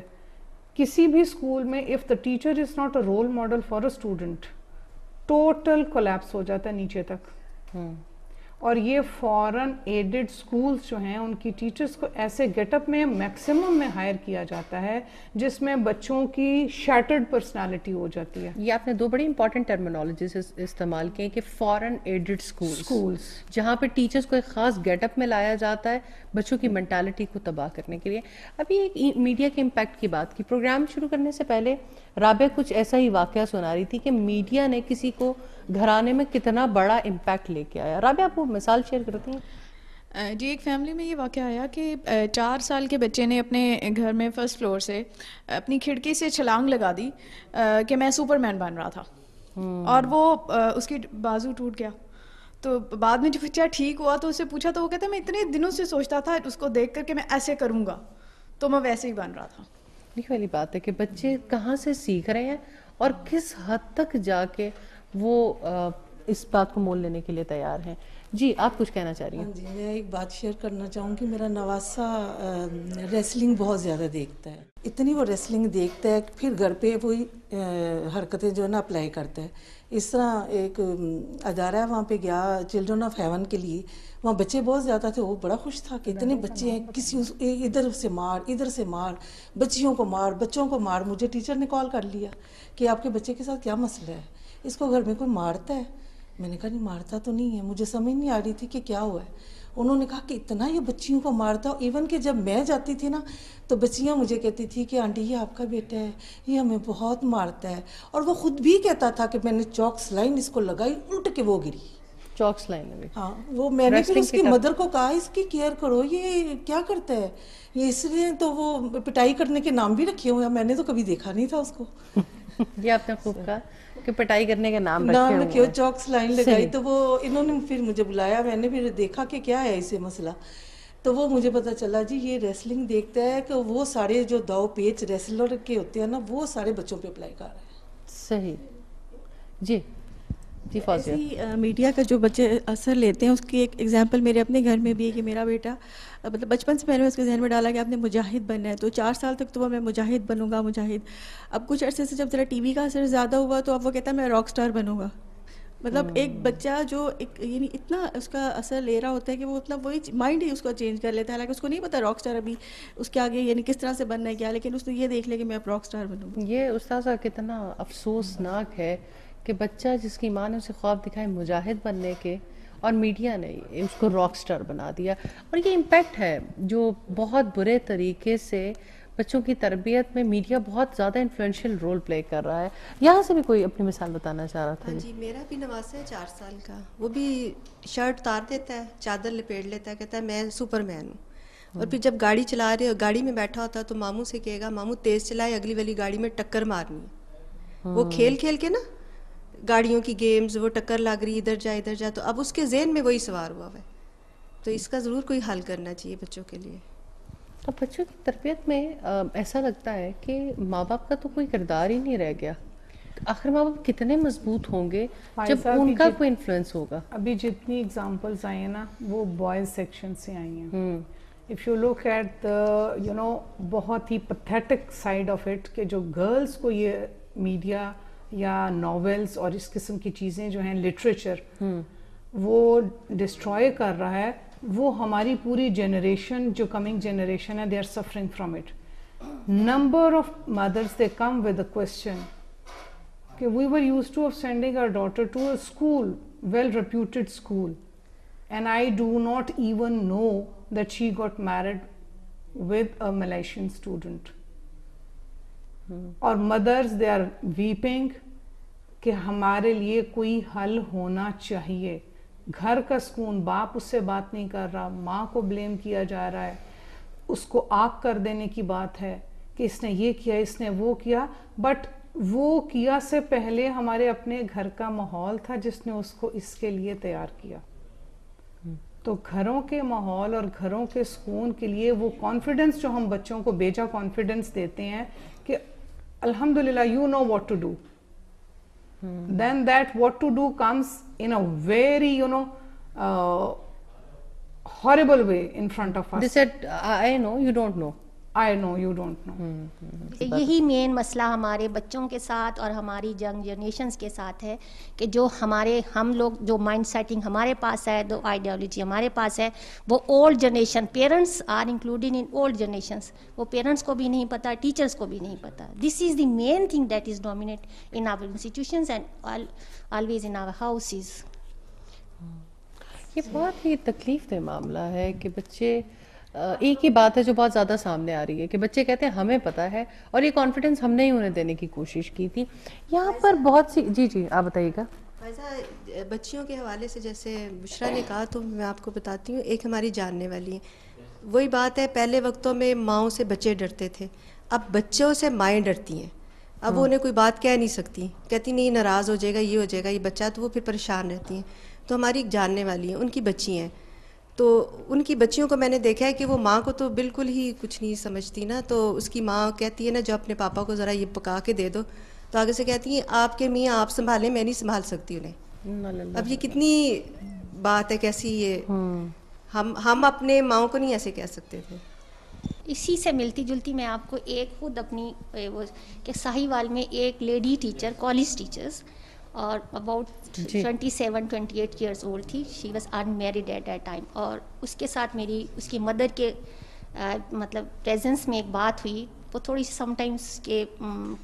کسی بھی اسکول میں if the teacher is not a role model for a student, total collapse ہو جاتا ہے نیچے تک. اور یہ فورن ایڈڈ اسکولس جو ہیں ان کی ٹیچرز کو ایسے گیٹ اپ میں میکسیمم میں ہائر کیا جاتا ہے جس میں بچوں کی شیٹرڈ پرسنالٹی ہو جاتی ہے. یہ آپ نے 2 بڑی امپورٹنٹ ٹرمینالوجیز استعمال کی کہ فورن ایڈڈ اسکولس، جہاں پہ ٹیچرز کو ایک خاص گیٹ اپ میں لایا جاتا ہے بچوں کی مینٹالٹی کو تباہ کرنے کے لیے. ابھی ایک میڈیا کے امپیکٹ کی بات کی. پروگرام شروع کرنے سے پہلے رابعہ کچھ ایسا ہی واقعہ سنا رہی تھی کہ میڈیا نے کسی کو گھرانے میں کتنا بڑا امپیکٹ لے کے آیا. رابعہ آپ وہ مثال شیئر کرتی ہیں؟ جی، ایک فیملی میں یہ واقعہ آیا کہ 4 سال کے بچے نے اپنے گھر میں فرسٹ فلور سے اپنی کھڑکی سے چھلانگ لگا دی کہ میں سپر مین بن رہا تھا، اور وہ اس کی بازو ٹوٹ گیا. تو بعد میں جو بچہ ٹھیک ہوا تو اس سے پوچھا تو وہ کہتا ہے میں اتنے دنوں سے سوچتا تھا اس کو دیکھ کر کہ میں ایسے کروں گا، تو میں ویسے ہی بن رہا تھا. یہ والی بات ہے کہ بچے کہاں سے سیکھ رہے ہیں اور کس حد تک جا کے وہ اس بات کو مول لینے کے لیے تیار ہیں. جی آپ کچھ کہنا چاہ رہی ہیں؟ جی میں ایک بات شیئر کرنا چاہوں گی. میرا نواسا ریسلنگ بہت زیادہ دیکھتا ہے، اتنی وہ ریسلنگ دیکھتا ہے پھر گھر پہ وہی حرکتیں جو ہے نا اپلائی کرتا ہے. اس طرح ایک ادارہ ہے وہاں پہ گیا چلڈرن آف ہیون کے لیے، وہاں بچے بہت زیادہ تھے. وہ بڑا خوش تھا کہ اتنے بچے ہیں، کسی ادھر سے مار ادھر سے مار، بچیوں کو مار بچوں کو مار. مجھے ٹیچر نے کال کر لیا کہ آپ کے بچے کے ساتھ کیا مسئلہ ہے، اس کو گھر میں کوئی مارتا ہے؟ میں نے کہا نہیں مارتا تو نہیں ہے. مجھے سمجھ نہیں آ رہی تھی کہ کیا ہوا ہے. انہوں نے کہا کہ اتنا یہ بچیوں کو مارتا ہو. ایون کہ جب میں جاتی تھی نا تو بچیاں مجھے کہتی تھی کہ آنٹی یہ آپ کا بیٹا ہے، یہ ہمیں بہت مارتا ہے. اور وہ خود بھی کہتا تھا کہ میں نے چاک سلائن اس کو لگائی، الٹ کے وہ گری. چاک سلائن لگی؟ ہاں. وہ میں نے پھر اس کی مدر کو کہا اس کی کیئر کرو، یہ کیا کرتا ہے یہ. اس لیے تو وہ پٹائی کرنے کے نام بھی رکھے ہوئے ہیں. میں نے تو کبھی دیکھا نہیں تھا اس کو. یہ آپ نے خوب کہا کہ پٹائی کرنے کے نام رکھے ہو. چاک لائن لگائی تو وہ انہوں نے پھر مجھے بلایا. میں نے پھر دیکھا کہ کیا ہے اسے مسئلہ. تو وہ مجھے پتا چلا جی یہ ریسلنگ دیکھتا ہے کہ وہ سارے جو داؤ پیچ ریسلر کے ہوتے ہیں نا وہ سارے بچوں پہ اپلائی کر رہے ہیں. صحیح. جی جی فوزیہ، میڈیا کا جو بچے اثر لیتے ہیں اس کی ایک ایگزامپل میرے اپنے گھر میں بھی ہے کہ میرا بیٹا مطلب بچپن سے پہلے اس کے ذہن میں ڈالا کہ آپ نے مجاہد بننا ہے. تو 4 سال تک تو وہ میں مجاہد بنوں گا مجاہد. اب کچھ عرصے سے جب ذرا ٹی وی کا اثر زیادہ ہوا تو اب وہ کہتا ہے میں راک سٹار بنوں گا. مطلب ایک بچہ جو ایک یعنی اتنا اس کا اثر لے رہا ہوتا ہے کہ وہ مطلب وہی مائنڈ ہی اس کو چینج کر لیتا ہے. حالانکہ اس کو نہیں پتا راک سٹار ابھی اس کے آگے یعنی کس طرح سے بننا ہے کیا، لیکن اس نے یہ دیکھ لیا کہ میں اب راک سٹار بنوں گا. یہ استاذہ کتنا افسوسناک ہے کہ بچہ جس کی ماں نے اسے خواب دکھائے مجاہد بننے کے، اور میڈیا نے اس کو راک سٹار بنا دیا. اور یہ امپیکٹ ہے جو بہت برے طریقے سے بچوں کی تربیت میں میڈیا بہت زیادہ انفلوئنشیل رول پلے کر رہا ہے. یہاں سے بھی کوئی اپنی مثال بتانا چاہ رہا تھا. جی میرا بھی نواسا ہے 4 سال کا, وہ بھی شرٹ اتار دیتا ہے, چادر لپیٹ لیتا ہے, کہتا ہے میں سپر مین ہوں. اور پھر جب گاڑی چلا رہے گاڑی میں بیٹھا ہوتا ہے تو ماموں سے کہے گا ماموں تیز چلائے, اگلی والی گاڑی میں ٹکر مارنی ہے. وہ کھیل کھیل کے نا گاڑیوں کی گیمز, وہ ٹکر لگ رہی, ادھر جا ادھر جا, تو اب اس کے ذہن میں وہی سوار ہوا ہے. تو اس کا ضرور کوئی حل کرنا چاہیے بچوں کے لیے. اب بچوں کی تربیت میں ایسا لگتا ہے کہ ماں باپ کا تو کوئی کردار ہی نہیں رہ گیا. آخر ماں باپ کتنے مضبوط ہوں گے جب ان کا کوئی انفلوئنس ہوگا. ابھی جتنی ایگزامپلس آئی ہیں نا وہ بوائز سیکشن سے آئی ہیں. If you look at the بہت ہی پتھیٹک سائڈ آف اٹ کہ جو گرلس کو یہ میڈیا یا ناولس اور اس قسم کی چیزیں جو ہیں لٹریچر وہ ڈسٹروائے کر رہا ہے, وہ ہماری پوری جنریشن جو کمنگ جنریشن ہے they are suffering from it. Number of mothers they come with a question کہ we were use to of sending our daughter to a school, well reputed school, and I do not even know that she got married with a Malaysian student. اور مدرس دے آر ویپنگ کہ ہمارے لیے کوئی حل ہونا چاہیے. گھر کا سکون, باپ اس سے بات نہیں کر رہا, ماں کو بلیم کیا جا رہا ہے, اس کو آگ کر دینے کی بات ہے کہ اس نے یہ کیا, اس نے وہ کیا. بٹ وہ کیا سے پہلے ہمارے اپنے گھر کا ماحول تھا جس نے اس کو اس کے لیے تیار کیا. تو گھروں کے ماحول اور گھروں کے سکون کے لیے وہ کانفیڈنس جو ہم بچوں کو بیجا کانفیڈنس دیتے ہیں کہ الحمدللہ you know what to do, then that what to do comes in a very horrible way in front of us. They said I know you don't know, I know you don't know. یہی مین مسئلہ ہمارے بچوں کے ساتھ اور ہماری ینگ جنریشنز کے ساتھ ہے کہ جو ہم لوگ جو مائنڈ سیٹنگ ہمارے پاس ہے, جو آئیڈیالوجی ہمارے پاس ہے, وہ old generation, parents are including in old generations, وہ پیرنٹس کو بھی نہیں پتہ, ٹیچرس کو بھی نہیں پتہ. This is the main thing that is dominate in our institutions and always in our houses. یہ بہت ہی تکلیف دہ معاملہ ہے کہ بچے, ایک ہی بات ہے جو بہت زیادہ سامنے آ رہی ہے کہ بچے کہتے ہیں ہمیں پتہ ہے, اور یہ کانفیڈنس ہم نے ہی انہیں دینے کی کوشش کی تھی. یہاں پر بہت سی جی آپ بتائیے گا. بچیوں کے حوالے سے جیسے بشرا نے کہا تو میں آپ کو بتاتی ہوں, ایک ہماری جاننے والی ہیں, وہی بات ہے پہلے وقتوں میں ماؤں سے بچے ڈرتے تھے, اب بچوں سے مائیں ڈرتی ہیں. اب وہ انہیں کوئی بات کہہ نہیں سکتی, کہتی نہیں ناراض ہو جائے گا, یہ ہو جائے گا, یہ بچہ, تو وہ پھر پریشان رہتی ہیں. تو ہماری ایک جاننے والی ہیں, ان کی بچی ہیں, تو ان کی بچیوں کو میں نے دیکھا ہے کہ وہ ماں کو تو بالکل ہی کچھ نہیں سمجھتی نا. تو اس کی ماں کہتی ہے نا جو اپنے پاپا کو ذرا یہ پکا کے دے دو, تو آگے سے کہتی ہیں آپ کے میاں آپ سنبھالیں, میں نہیں سنبھال سکتی انہیں. اب یہ کتنی بات ہے, کیسی یہ, ہم اپنے ماؤں کو نہیں ایسے کہہ سکتے تھے. اسی سے ملتی جلتی میں آپ کو ایک خود اپنی کہ ساہیوال میں ایک لیڈی ٹیچر, کالج ٹیچرز, اور اباؤٹ 27-28 ایئرس اولڈ تھی. She was unmarried at that time, اور اس کے ساتھ میری اس کی مدر کے مطلب پریزنس میں ایک بات ہوئی. وہ تھوڑی سی سم ٹائمس کے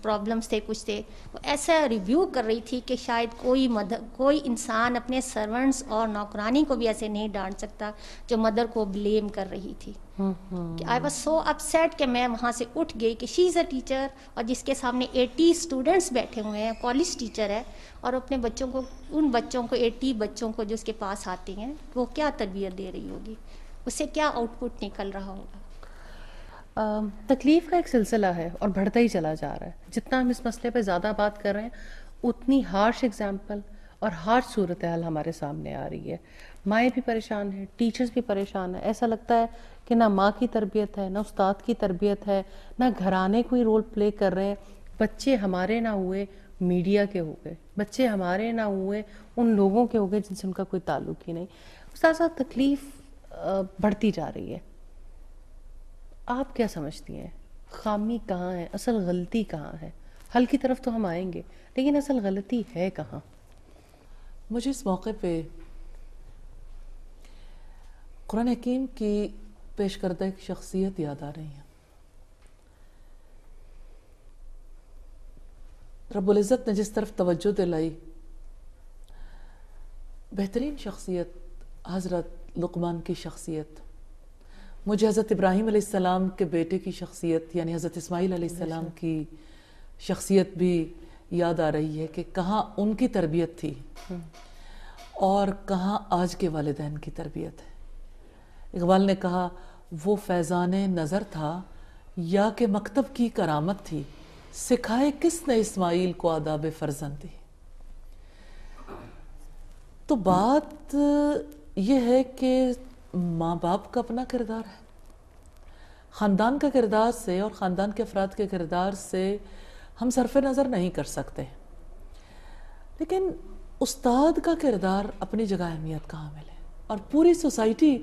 پرابلمس تھے, کچھ تھے. وہ ایسا ریویو کر رہی تھی کہ شاید کوئی انسان اپنے سرونٹس اور نوکرانی کو بھی ایسے نہیں ڈانٹ سکتا جو مدر کو بلیم کر رہی تھی. آئی واز سو اپسیٹ کہ میں وہاں سے اٹھ گئی کہ شی از اے ٹیچر, اور جس کے سامنے 80 اسٹوڈنٹس بیٹھے ہوئے ہیں, کالج ٹیچر ہے, اور اپنے بچوں کو, ان بچوں کو 80 بچوں کو جو اس کے پاس آتے ہیں, وہ کیا تربیت دے رہی ہوگی, اس سے کیا آؤٹ پٹ نکل رہا ہوگا. تکلیف کا ایک سلسلہ ہے اور بڑھتا ہی چلا جا رہا ہے. جتنا ہم اس مسئلے پہ زیادہ بات کر رہے ہیں اتنی ہارش ایگزامپل اور ہارش صورتحال ہمارے سامنے آ رہی ہے. مائیں بھی پریشان ہیں, ٹیچرز بھی پریشان ہیں. ایسا لگتا ہے کہ نہ ماں کی تربیت ہے, نہ استاد کی تربیت ہے, نہ گھرانے کوئی رول پلے کر رہے ہیں. بچے ہمارے نہ ہوئے میڈیا کے ہو گئے, بچے ہمارے نہ ہوئے ان لوگوں کے ہو گئے جن سے ان کا کوئی تعلق ہی نہیں. استاذہ تکلیف بڑھتی جا رہی ہے. آپ کیا سمجھتی ہیں, خامی کہاں ہے, اصل غلطی کہاں ہے؟ حل کی طرف تو ہم آئیں گے, لیکن اصل غلطی ہے کہاں؟ مجھے اس موقع پہ قرآن حکیم کی پیش کردہ ایک شخصیت یاد آ رہی ہے. رب العزت نے جس طرف توجہ دلائی, بہترین شخصیت حضرت لقمان کی شخصیت، مجھے حضرت ابراہیم علیہ السلام کے بیٹے کی شخصیت یعنی حضرت اسماعیل علیہ السلام کی شخصیت بھی یاد آ رہی ہے کہ کہاں ان کی تربیت تھی اور کہاں آج کے والدین کی تربیت ہے۔ اقبال نے کہا وہ فیضان نظر تھا یا کہ مکتب کی کرامت تھی، سکھائے کس نے اسماعیل کو آداب فرزندی۔ تو بات یہ ہے کہ ماں باپ کا اپنا کردار ہے، خاندان کا کردار سے اور خاندان کے افراد کے کردار سے ہم صرف نظر نہیں کر سکتے، لیکن استاد کا کردار اپنی جگہ اہمیت کا حامل ہے، اور پوری سوسائٹی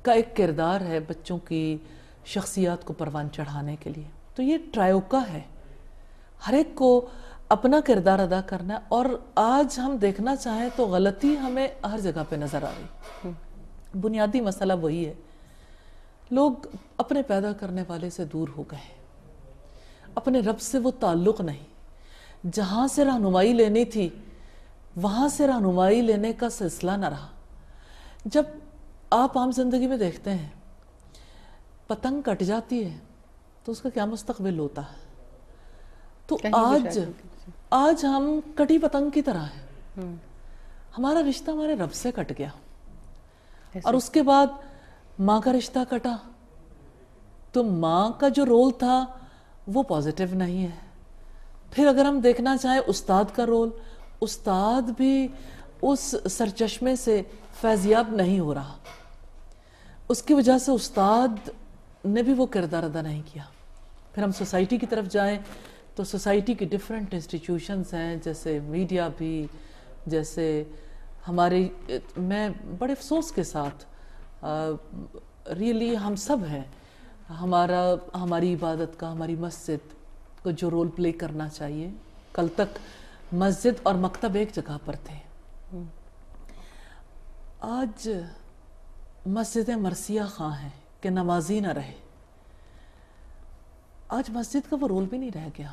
کا ایک کردار ہے بچوں کی شخصیات کو پروان چڑھانے کے لیے۔ تو یہ ٹرائیوکا ہے، ہر ایک کو اپنا کردار ادا کرنا ہے، اور آج ہم دیکھنا چاہیں تو غلطی ہمیں ہر جگہ پہ نظر آ رہی۔ بنیادی مسئلہ وہی ہے، لوگ اپنے پیدا کرنے والے سے دور ہو گئے، اپنے رب سے وہ تعلق نہیں، جہاں سے رہنمائی لینی تھی وہاں سے رہنمائی لینے کا سلسلہ نہ رہا۔ جب آپ عام زندگی میں دیکھتے ہیں پتنگ کٹ جاتی ہے تو اس کا کیا مستقبل ہوتا ہے؟ تو آج ہم کٹی پتنگ کی طرح ہیں، ہمارا رشتہ ہمارے رب سے کٹ گیا، اور اس کے بعد ماں کا رشتہ کٹا، تو ماں کا جو رول تھا وہ پازیٹیو نہیں ہے۔ پھر اگر ہم دیکھنا چاہیں استاد کا رول، استاد بھی اس سرچشمے سے فیضیاب نہیں ہو رہا، اس کی وجہ سے استاد نے بھی وہ کردار ادا نہیں کیا۔ پھر ہم سوسائٹی کی طرف جائیں تو سوسائٹی کی ڈیفرنٹ انسٹیٹیوشنز ہیں، جیسے میڈیا بھی، جیسے ہمارے، میں بڑے افسوس کے ساتھ ریئلی ہم سب ہیں، ہماری عبادت کا، ہماری مسجد کو جو رول پلے کرنا چاہیے، کل تک مسجد اور مکتب ایک جگہ پر تھے، آج مسجدیں مرثیہ خواں ہیں کہ نمازی نہ رہے، آج مسجد کا وہ رول بھی نہیں رہ گیا،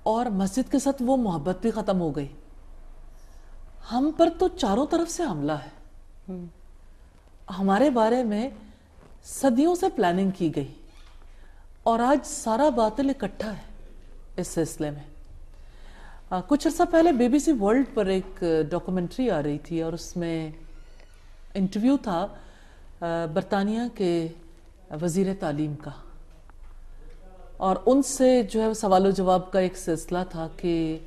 اور مسجد کے ساتھ وہ محبت بھی ختم ہو گئی۔ ہم پر تو چاروں طرف سے حملہ ہے، ہمارے بارے میں صدیوں سے پلاننگ کی گئی، اور آج سارا باطل اکٹھا ہے اس سلسلے میں۔ کچھ عرصہ پہلے بی بی سی ورلڈ پر ایک ڈاکومنٹری آ رہی تھی، اور اس میں انٹرویو تھا برطانیہ کے وزیر تعلیم کا، اور ان سے جو ہے سوال و جواب کا ایک سلسلہ تھا کہ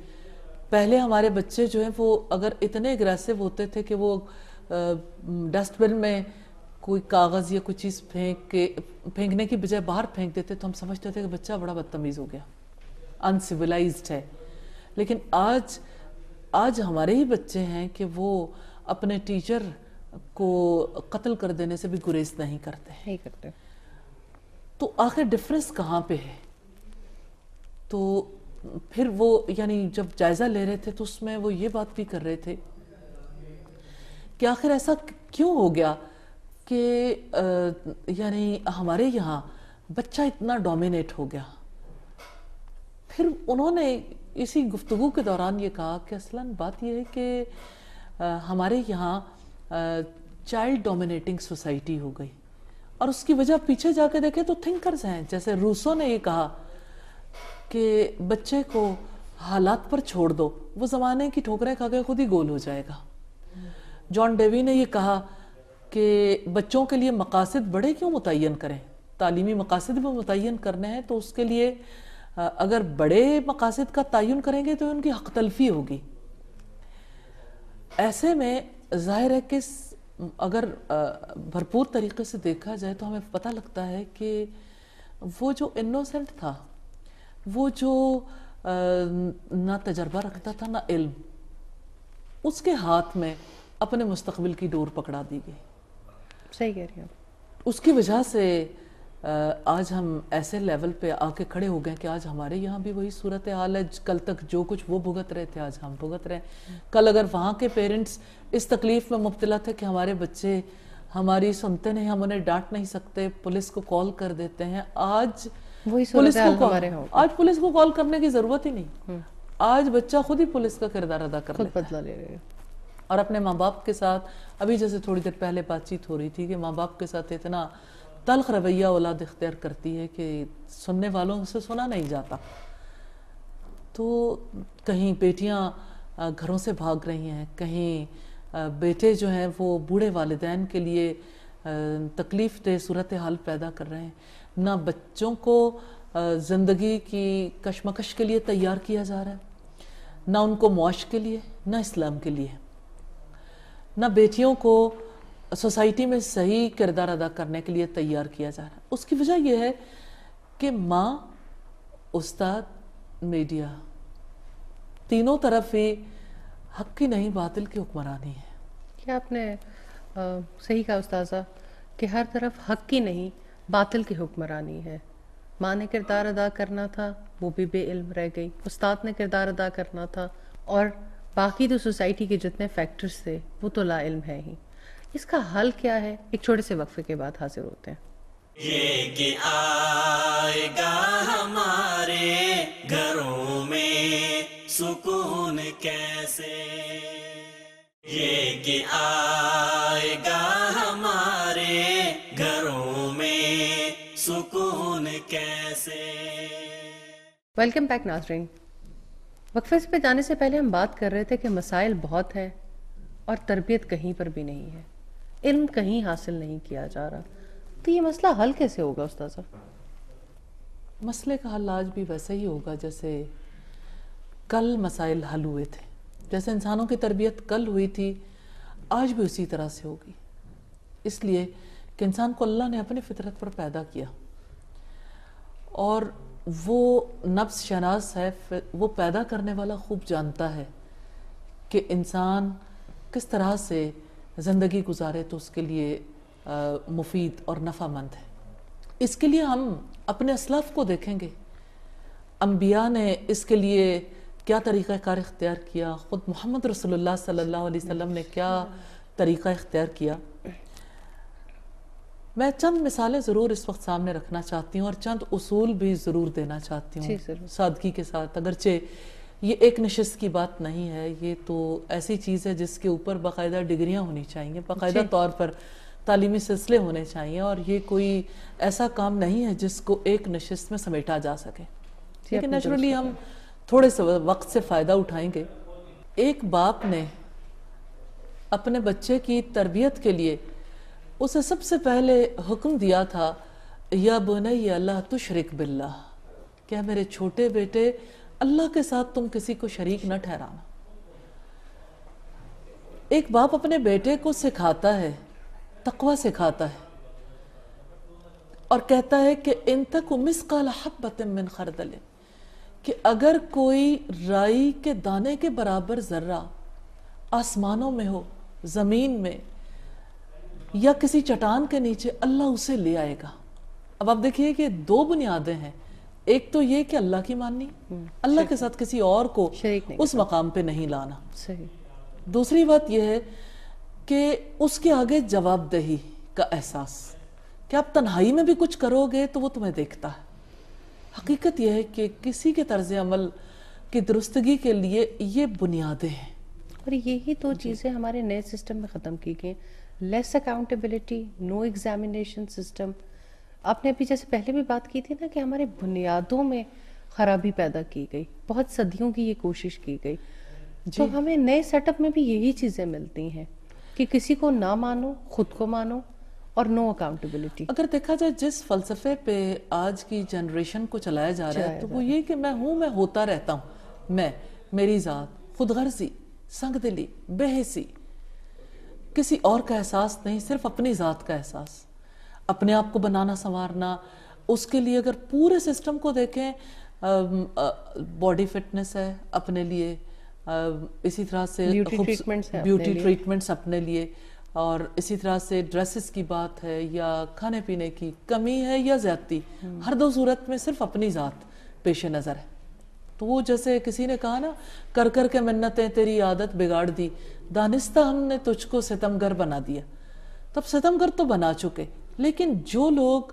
پہلے ہمارے بچے جو ہیں وہ اگر اتنے اگریسو ہوتے تھے کہ وہ ڈسٹ بن میں کوئی کاغذ یا کوئی چیز پھینکنے کی بجائے باہر پھینک دیتے تو ہم سمجھتے تھے کہ بچہ بڑا بدتمیز ہو گیا، انسیولائزڈ ہے، لیکن آج ہمارے ہی بچے ہیں کہ وہ اپنے ٹیچر کو قتل کر دینے سے بھی گریز نہیں کرتے۔ تو آخر ڈفرنس کہاں پہ ہے؟ تو پھر وہ یعنی جب جائزہ لے رہے تھے تو اس میں وہ یہ بات بھی کر رہے تھے کہ آخر ایسا کیوں ہو گیا کہ یعنی ہمارے یہاں بچہ اتنا ڈومینیٹ ہو گیا۔ پھر انہوں نے اسی گفتگو کے دوران یہ کہا کہ اصلاً بات یہ ہے کہ ہمارے یہاں چائلڈ ڈومینیٹنگ سوسائٹی ہو گئی، اور اس کی وجہ پیچھے جا کے دیکھیں تو تھنکرز ہیں، جیسے روسو نے یہ کہا کہ بچے کو حالات پر چھوڑ دو، وہ زمانے کی ٹھوکریں کھا کے خود ہی گول ہو جائے گا۔ جان ڈیوی نے یہ کہا کہ بچوں کے لیے مقاصد بڑے کیوں متعین کریں، تعلیمی مقاصد بھی متعین کرنے ہیں تو اس کے لیے اگر بڑے مقاصد کا تعین کریں گے تو ان کی حق تلفی ہوگی۔ ایسے میں ظاہر ہے کہ اگر بھرپور طریقے سے دیکھا جائے تو ہمیں پتہ لگتا ہے کہ وہ جو انوسنٹ تھا، وہ جو نہ تجربہ رکھتا تھا نہ علم، اس کے ہاتھ میں اپنے مستقبل کی ڈور پکڑا دی گئی۔ صحیح کہہ رہی ہیں۔ اس کی وجہ سے آج ہم ایسے لیول پہ آ کے کھڑے ہو گئے کہ آج ہمارے یہاں بھی وہی صورتحال ہے، کل تک جو کچھ وہ بھگت رہے تھے آج ہم بھگت رہے ہیں۔ کل اگر وہاں کے پیرنٹس اس تکلیف میں مبتلا تھے کہ ہمارے بچے ہماری سنتے نہیں، ہم انہیں ڈانٹ نہیں سکتے، پولیس کو کال کر دیتے ہیں، آج پولیس کو کال کرنے کی ضرورت ہی نہیں، آج بچہ خود ہی پولیس کا کردار ادا کر لیتا ہے، بدلہ لے رہے ہیں۔ اور اپنے ماں باپ کے ساتھ، ابھی جیسے تھوڑی دیر پہلے بات چیت ہو رہی تھی کہ ماں باپ کے ساتھ اتنا تلخ رویہ اولاد اختیار کرتی ہے کہ سننے والوں سے سنا نہیں جاتا. تو کہیں بیٹیاں گھروں سے بھاگ رہی ہیں، کہیں بیٹے جو ہیں وہ بوڑھے والدین کے لیے تکلیف دہ صورتحال پیدا کر رہے ہیں. نہ بچوں کو زندگی کی کشمکش کے لیے تیار کیا جا رہا ہے، نہ ان کو معاش کے لیے، نہ اسلام کے لیے. نہ بیٹیوں کو سوسائٹی میں صحیح کردار ادا کرنے کے لیے تیار کیا جا رہا ہے. اس کی وجہ یہ ہے کہ ماں، استاد، میڈیا تینوں طرف ہی حق کی نہیں باطل کی حکمرانی ہے. کیا آپ نے صحیح کہا استاذہ کہ ہر طرف حق کی نہیں باطل کی حکمرانی ہے. ماں نے کردار ادا کرنا تھا، وہ بھی بے علم رہ گئی. استاد نے کردار ادا کرنا تھا، اور باقی تو سوسائٹی کے جتنے فیکٹرز تھے وہ تو لا علم ہے ہی. اس کا حل کیا ہے؟ ایک چھوٹے سے وقفے کے بعد حاضر ہوتے ہیں. یہ کہ آئے گا ہمارے گھروں میں سکون کیسے، یہ کہ آئے گا ہمارے گھروں میں سکون کیسے. ویلکم بیک ناظرین. وقفے پہ جانے سے پہلے ہم بات کر رہے تھے کہ مسائل بہت ہیں اور تربیت کہیں پر بھی نہیں ہے، علم کہیں حاصل نہیں کیا جا رہا. تو یہ مسئلہ حل کیسے ہوگا استاذہ؟ مسئلے کا حل آج بھی ویسے ہی ہوگا جیسے کل مسائل حل ہوئے تھے. جیسے انسانوں کی تربیت کل ہوئی تھی، آج بھی اسی طرح سے ہوگی. اس لیے کہ انسان کو اللہ نے اپنی فطرت پر پیدا کیا، اور وہ نفس شناس ہے. وہ پیدا کرنے والا خوب جانتا ہے کہ انسان کس طرح سے زندگی گزارے تو اس کے لیے مفید اور نفع مند ہے. اس کے لیے ہم اپنے اسلاف کو دیکھیں گے. انبیاء نے اس کے لیے کیا طریقہ کار اختیار کیا، خود محمد رسول اللہ صلی اللہ علیہ وسلم نے کیا طریقہ اختیار کیا. میں چند مثالیں ضرور اس وقت سامنے رکھنا چاہتی ہوں اور چند اصول بھی ضرور دینا چاہتی ہوں سادگی کے ساتھ. اگرچہ یہ ایک نشست کی بات نہیں ہے، یہ تو ایسی چیز ہے جس کے اوپر باقاعدہ ڈگریاں ہونی چاہیے، باقاعدہ طور پر تعلیمی سلسلے ہونے چاہیے، اور یہ کوئی ایسا کام نہیں ہے جس کو ایک نشست میں سمیٹا جا سکے. لیکن نیچرلی ہم تھوڑے سے وقت سے فائدہ اٹھائیں گے. ایک باپ نے اپنے بچے کی تربیت کے لیے اسے سب سے پہلے حکم دیا تھا، یا بنی لا تشرک باللہ، کہ میرے چھوٹے بیٹے اللہ کے ساتھ تم کسی کو شریک نہ ٹھہرانا. ایک باپ اپنے بیٹے کو سکھاتا ہے، تقوی سکھاتا ہے، اور کہتا ہے کہ ان تک مثقال حبۃ من خردل، کہ اگر کوئی رائی کے دانے کے برابر ذرہ آسمانوں میں ہو، زمین میں، یا کسی چٹان کے نیچے، اللہ اسے لے آئے گا. اب آپ دیکھیے کہ دو بنیادیں ہیں. ایک تو یہ کہ اللہ کی ماننی، اللہ کے ساتھ کسی اور کو اس مقام پہ نہیں لانا. دوسری بات یہ ہے کہ اس کے آگے جواب دہی کا احساس، کہ آپ تنہائی میں بھی کچھ کرو گے تو وہ تمہیں دیکھتا ہے. حقیقت یہ ہے کہ کسی کے طرز عمل کی درستگی کے لیے یہ بنیادیں ہیں. اور یہی تو چیزیں ہمارے نئے سسٹم میں ختم کی گئی. لیس اکاؤنٹیبلٹی، نو ایگزامینیشن سسٹم. آپ نے ابھی جیسے پہلے بھی بات کی تھی نا کہ ہمارے بنیادوں میں خرابی پیدا کی گئی، بہت صدیوں کی یہ کوشش کی گئی. تو ہمیں نئے سیٹ اپ میں بھی یہی چیزیں ملتی ہیں کہ کسی کو نہ مانو، خود کو مانو، اور نو اکاؤنٹیبلٹی. اگر دیکھا جائے جس فلسفے پہ آج کی جنریشن کو چلایا جا رہا ہے تو وہ یہ کہ میں ہوں، میں ہوتا رہتا ہوں، میں، میری ذات، خود غرضی، سنگ دلی، بے حسی، کسی اور کا احساس نہیں، صرف اپنی ذات کا احساس، اپنے آپ کو بنانا سنوارنا. اس کے لیے اگر پورے سسٹم کو دیکھیں، باڈی فٹنس ہے اپنے لیے، اسی طرح سے بیوٹی ٹریٹمنٹس اپنے لیے، اور اسی طرح سے ڈریسز کی بات ہے یا کھانے پینے کی کمی ہے یا زیادتی، ہر دو صورت میں صرف اپنی ذات پیش نظر ہے. تو وہ جیسے کسی نے کہا نا، کر کر کے منتیں تیری عادت بگاڑ دی، دانستہ ہم نے تجھ کو ستمگر بنا دیا. تب ستمگر تو بنا چکے، لیکن جو لوگ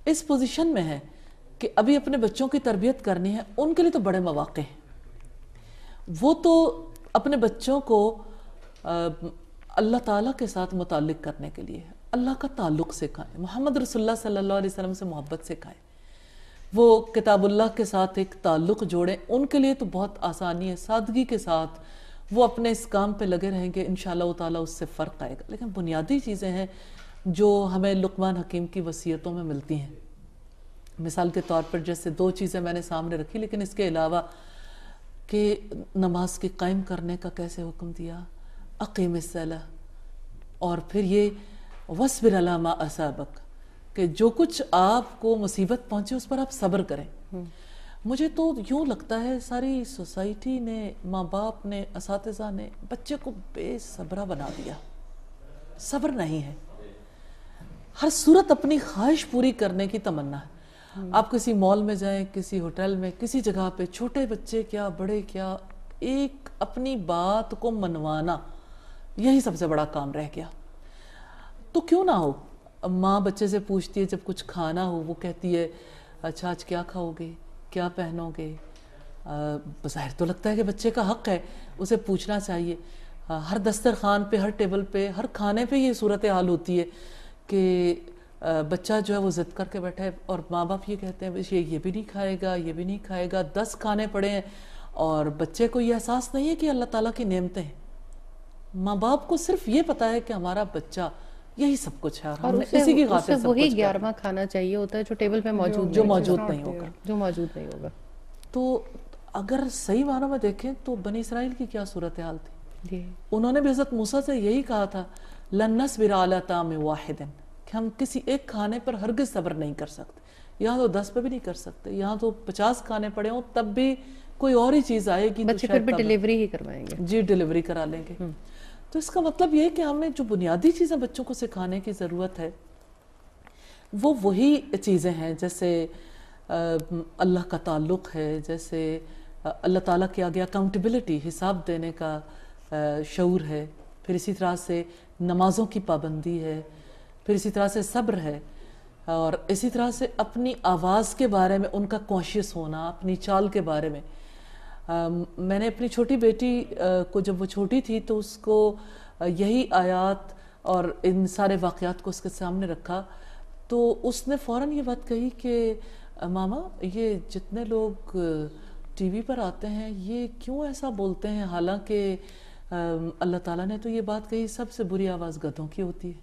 اس پوزیشن میں ہیں کہ ابھی اپنے بچوں کی تربیت کرنی ہے، ان کے لیے تو بڑے مواقع ہیں. وہ تو اپنے بچوں کو اللہ تعالیٰ کے ساتھ متعلق کرنے کے لیے اللہ کا تعلق سکھائیں, محمد رسول اللہ صلی اللہ علیہ وسلم سے محبت سکھائیں, وہ کتاب اللہ کے ساتھ ایک تعلق جوڑیں. ان کے لیے تو بہت آسانی ہے, سادگی کے ساتھ وہ اپنے اس کام پہ لگے رہیں گے, انشاءاللہ تعالیٰ اس سے فرق آئے گا. لیکن بنیادی چیزیں ہیں جو ہمیں لقمان حکیم کی وصیتوں میں ملتی ہیں. مثال کے طور پر جیسے 2 چیزیں میں نے سامنے رکھی, لیکن اس کے علاوہ کہ نماز کے قائم کرنے کا کیسے حکم دیا, اقیم الصلاۃ, اور پھر یہ وَاصْبِرْ عَلَىٰ مَا أَصَابَكَ, کہ جو کچھ آپ کو مصیبت پہنچے اس پر آپ صبر کریں. مجھے تو یوں لگتا ہے ساری سوسائٹی نے, ماں باپ نے, اساتذہ نے بچے کو بے صبرہ بنا دیا. صبر نہیں ہے, ہر صورت اپنی خواہش پوری کرنے کی تمنا ہے. آپ کسی مال میں جائیں, کسی ہوٹل میں, کسی جگہ پہ, چھوٹے بچے کیا بڑے کیا, ایک اپنی بات کو منوانا یہی سب سے بڑا کام رہ گیا. تو کیوں نہ ہو, ماں بچے سے پوچھتی ہے جب کچھ کھانا ہو, وہ کہتی ہے اچھا آج کیا کھاؤ گے, کیا پہنو گے. بظاہر تو لگتا ہے کہ بچے کا حق ہے, اسے پوچھنا چاہیے. ہر دسترخوان پہ, ہر ٹیبل پہ, ہر کھانے پہ یہ صورتحال ہوتی ہے کہ بچہ جو ہے وہ ضد کر کے بیٹھا ہے, اور ماں باپ یہ کہتے ہیں یہ بھی نہیں کھائے گا, یہ بھی نہیں کھائے گا. 10 کھانے پڑے ہیں اور بچے کو یہ احساس نہیں ہے کہ اللہ تعالیٰ کی نعمتیں ہیں. ماں باپ کو صرف یہ پتا ہے کہ ہمارا بچہ یہی سب کچھ ہے, اور اسی کی خاطر سب کچھ وہی 11واں کھانا چاہیے ہوتا ہے جو ٹیبل پہ موجود نہیں ہوگا. تو اگر صحیح معنوں میں دیکھیں تو بنی اسرائیل کی کیا صورتحال تھی. انہوں نے بھی حضرت موسیٰ سے یہی کہا تھا لَن نَصْبِرَ عَلَىٰ طَعَامٍ وَاحِدٍ, کہ ہم کسی ایک کھانے پر ہرگز صبر نہیں کر سکتے. یہاں تو 10 پہ بھی نہیں کر سکتے, یہاں تو 50 کھانے پڑے ہوں تب بھی کوئی اور ہی چیز آئے گی, بچے پھر بھی ڈیلیوری ہی کروائیں گے. جی ڈیلیوری کرا لیں گے. تو اس کا مطلب یہ ہے کہ ہمیں جو بنیادی چیزیں بچوں کو سکھانے کی ضرورت ہے وہ وہی چیزیں ہیں, جیسے اللہ کا تعلق ہے, جیسے اللہ تعالیٰ کے آگے اکاؤنٹیبلٹی, حساب دینے کا شعور ہے, پھر اسی طرح سے نمازوں کی پابندی ہے, پھر اسی طرح سے صبر ہے, اور اسی طرح سے اپنی آواز کے بارے میں ان کا کانشیس ہونا, اپنی چال کے بارے میں. میں نے اپنی چھوٹی بیٹی کو جب وہ چھوٹی تھی تو اس کو یہی آیات اور ان سارے واقعات کو اس کے سامنے رکھا, تو اس نے فوراً یہ بات کہی کہ ماما یہ جتنے لوگ ٹی وی پر آتے ہیں یہ کیوں ایسا بولتے ہیں, حالانکہ اللہ تعالیٰ نے تو یہ بات کہی سب سے بری آواز گدھوں کی ہوتی ہے,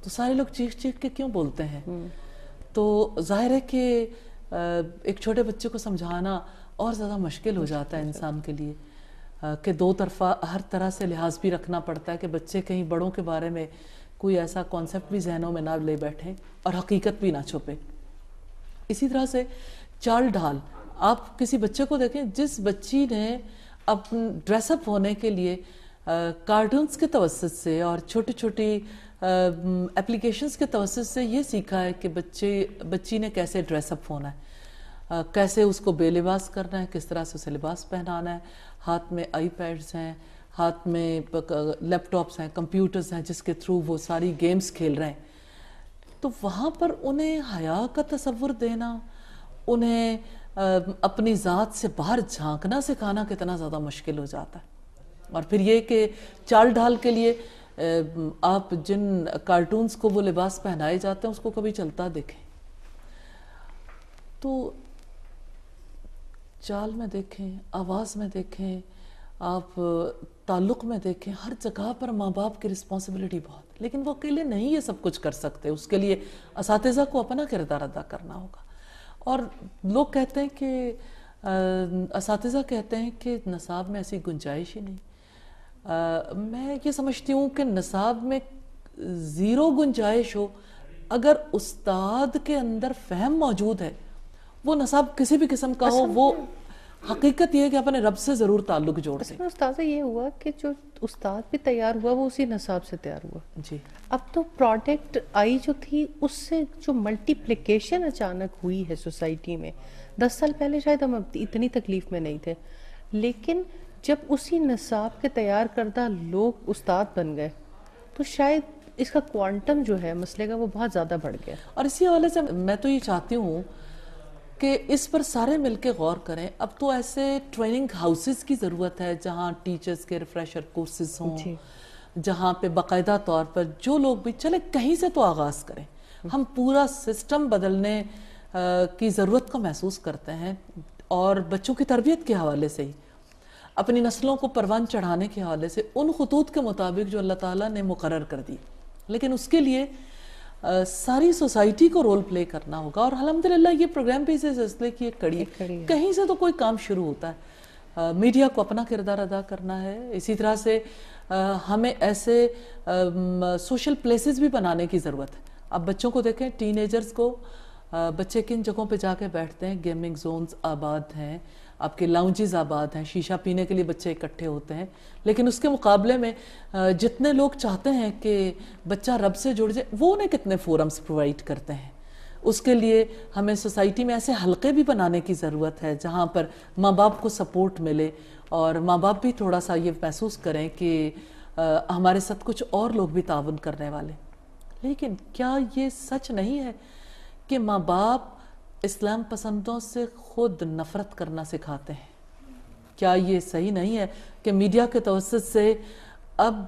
تو سارے لوگ چیخ چیخ کے کیوں بولتے ہیں. تو ظاہر ہے کہ ایک چھوٹے بچے کو سمجھانا اور زیادہ مشکل ہو جاتا ہے انسان کے لیے, کہ 2 طرفہ ہر طرح سے لحاظ بھی رکھنا پڑتا ہے کہ بچے کہیں بڑوں کے بارے میں کوئی ایسا کانسیپٹ بھی ذہنوں میں نہ لے بیٹھیں اور حقیقت بھی نہ چھپے. اسی طرح سے چال ڈھال, آپ کسی بچے کو دیکھیں, جس بچی نے اپنے ڈریس اپ ہونے کے لیے کارٹونز کے توسط سے اور چھوٹی چھوٹی اپلیکیشنز کے توسط سے یہ سیکھا ہے کہ بچی نے کیسے ڈریس اپ ہونا ہے, کیسے اس کو بے لباس کرنا ہے, کس طرح سے اسے لباس پہنانا ہے, ہاتھ میں آئی پیڈز ہیں, ہاتھ میں لیپ ٹاپس ہیں, کمپیوٹرز ہیں جس کے تھرو وہ ساری گیمز کھیل رہے ہیں. تو وہاں پر انہیں حیا کا تصور دینا, انہیں اپنی ذات سے باہر جھانکنا سکھانا کتنا زیادہ مشکل ہو جاتا ہے. اور پھر یہ کہ چال ڈھال کے لیے آپ جن کارٹونز کو وہ لباس پہنائے جاتے ہیں اس کو کبھی چلتا دیکھیں, تو چال میں دیکھیں, آواز میں دیکھیں, آپ تعلق میں دیکھیں, ہر جگہ پر ماں باپ کی رسپانسبلٹی بہت, لیکن وہ اکیلے نہیں یہ سب کچھ کر سکتے, اس کے لیے اساتذہ کو اپنا کردار ادا کرنا ہوگا. اور لوگ کہتے ہیں کہ اساتذہ کہتے ہیں کہ نصاب میں ایسی گنجائش ہی نہیں. میں یہ سمجھتی ہوں کہ نصاب میں 0 گنجائش ہو, اگر استاد کے اندر فہم موجود ہے, وہ نصاب کسی بھی قسم کا ہو, وہ حقیقت یہ ہے کہ اپنے رب سے ضرور تعلق جوڑ دیں. استاذہ یہ ہوا کہ جو استاد بھی تیار ہوا وہ اسی نصاب سے تیار ہوا. جی اب تو پروڈکٹ آئی جو تھی اس سے جو ملٹیپلیکیشن اچانک ہوئی ہے سوسائٹی میں, 10 سال پہلے شاید ہم اتنی تکلیف میں نہیں تھے, لیکن جب اسی نصاب کے تیار کردہ لوگ استاد بن گئے تو شاید اس کا کوانٹم جو ہے مسئلے کا وہ بہت زیادہ بڑھ گیا. اور اسی حوالے سے میں تو یہ چاہتی ہوں کہ اس پر سارے مل کے غور کریں. اب تو ایسے ٹریننگ ہاؤسز کی ضرورت ہے جہاں ٹیچرز کے ریفریشر کورسز ہوں, جہاں پہ باقاعدہ طور پر جو لوگ بھی چلے کہیں سے تو آغاز کریں. ہم پورا سسٹم بدلنے کی ضرورت کو محسوس کرتے ہیں اور بچوں کی تربیت کے حوالے سے ہی اپنی نسلوں کو پروان چڑھانے کے حوالے سے ان خطوط کے مطابق جو اللہ تعالیٰ نے مقرر کر دی. لیکن اس کے لیے ساری سوسائٹی کو رول پلے کرنا ہوگا اور الحمدللہ یہ پروگرام بھی اسے سلسلے کی ایک کڑی ہے. کہیں سے تو کوئی کام شروع ہوتا ہے. میڈیا کو اپنا کردار ادا کرنا ہے. اسی طرح سے ہمیں ایسے سوشل پلیسز بھی بنانے کی ضرورت ہے. اب بچوں کو دیکھیں, ٹین ایجرز کو بچے کن جگہوں پہ جا کے بیٹھتے ہیں. گیمنگ زونز آباد ہیں, آپ کے لاؤنجز آباد ہیں, شیشہ پینے کے لیے بچے اکٹھے ہوتے ہیں. لیکن اس کے مقابلے میں جتنے لوگ چاہتے ہیں کہ بچہ رب سے جڑ جائے, وہ انہیں کتنے فورمز پرووائڈ کرتے ہیں. اس کے لیے ہمیں سوسائٹی میں ایسے حلقے بھی بنانے کی ضرورت ہے جہاں پر ماں باپ کو سپورٹ ملے اور ماں باپ بھی تھوڑا سا یہ محسوس کریں کہ ہمارے ساتھ کچھ اور لوگ بھی تعاون کرنے والے. لیکن کیا یہ سچ نہیں ہے کہ ماں باپ اسلام پسندوں سے خود نفرت کرنا سکھاتے ہیں؟ کیا یہ صحیح نہیں ہے کہ میڈیا کے توسط سے اب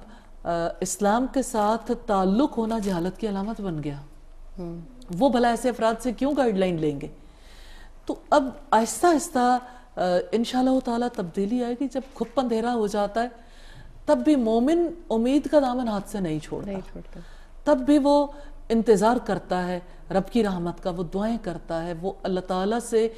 اسلام کے ساتھ تعلق ہونا جہالت کی علامت بن گیا؟ وہ بھلا ایسے افراد سے کیوں گائیڈ لائن لیں گے؟ تو اب آہستہ آہستہ انشاءاللہ تعالیٰ تبدیلی آئے گی. جب کھپ اندھیرا ہو جاتا ہے تب بھی مومن امید کا دامن ہاتھ سے نہیں چھوڑتا. تب بھی وہ انتظار کرتا ہے رب کی رحمت کا, وہ دعائیں کرتا ہے, وہ اللہ تعالیٰ سے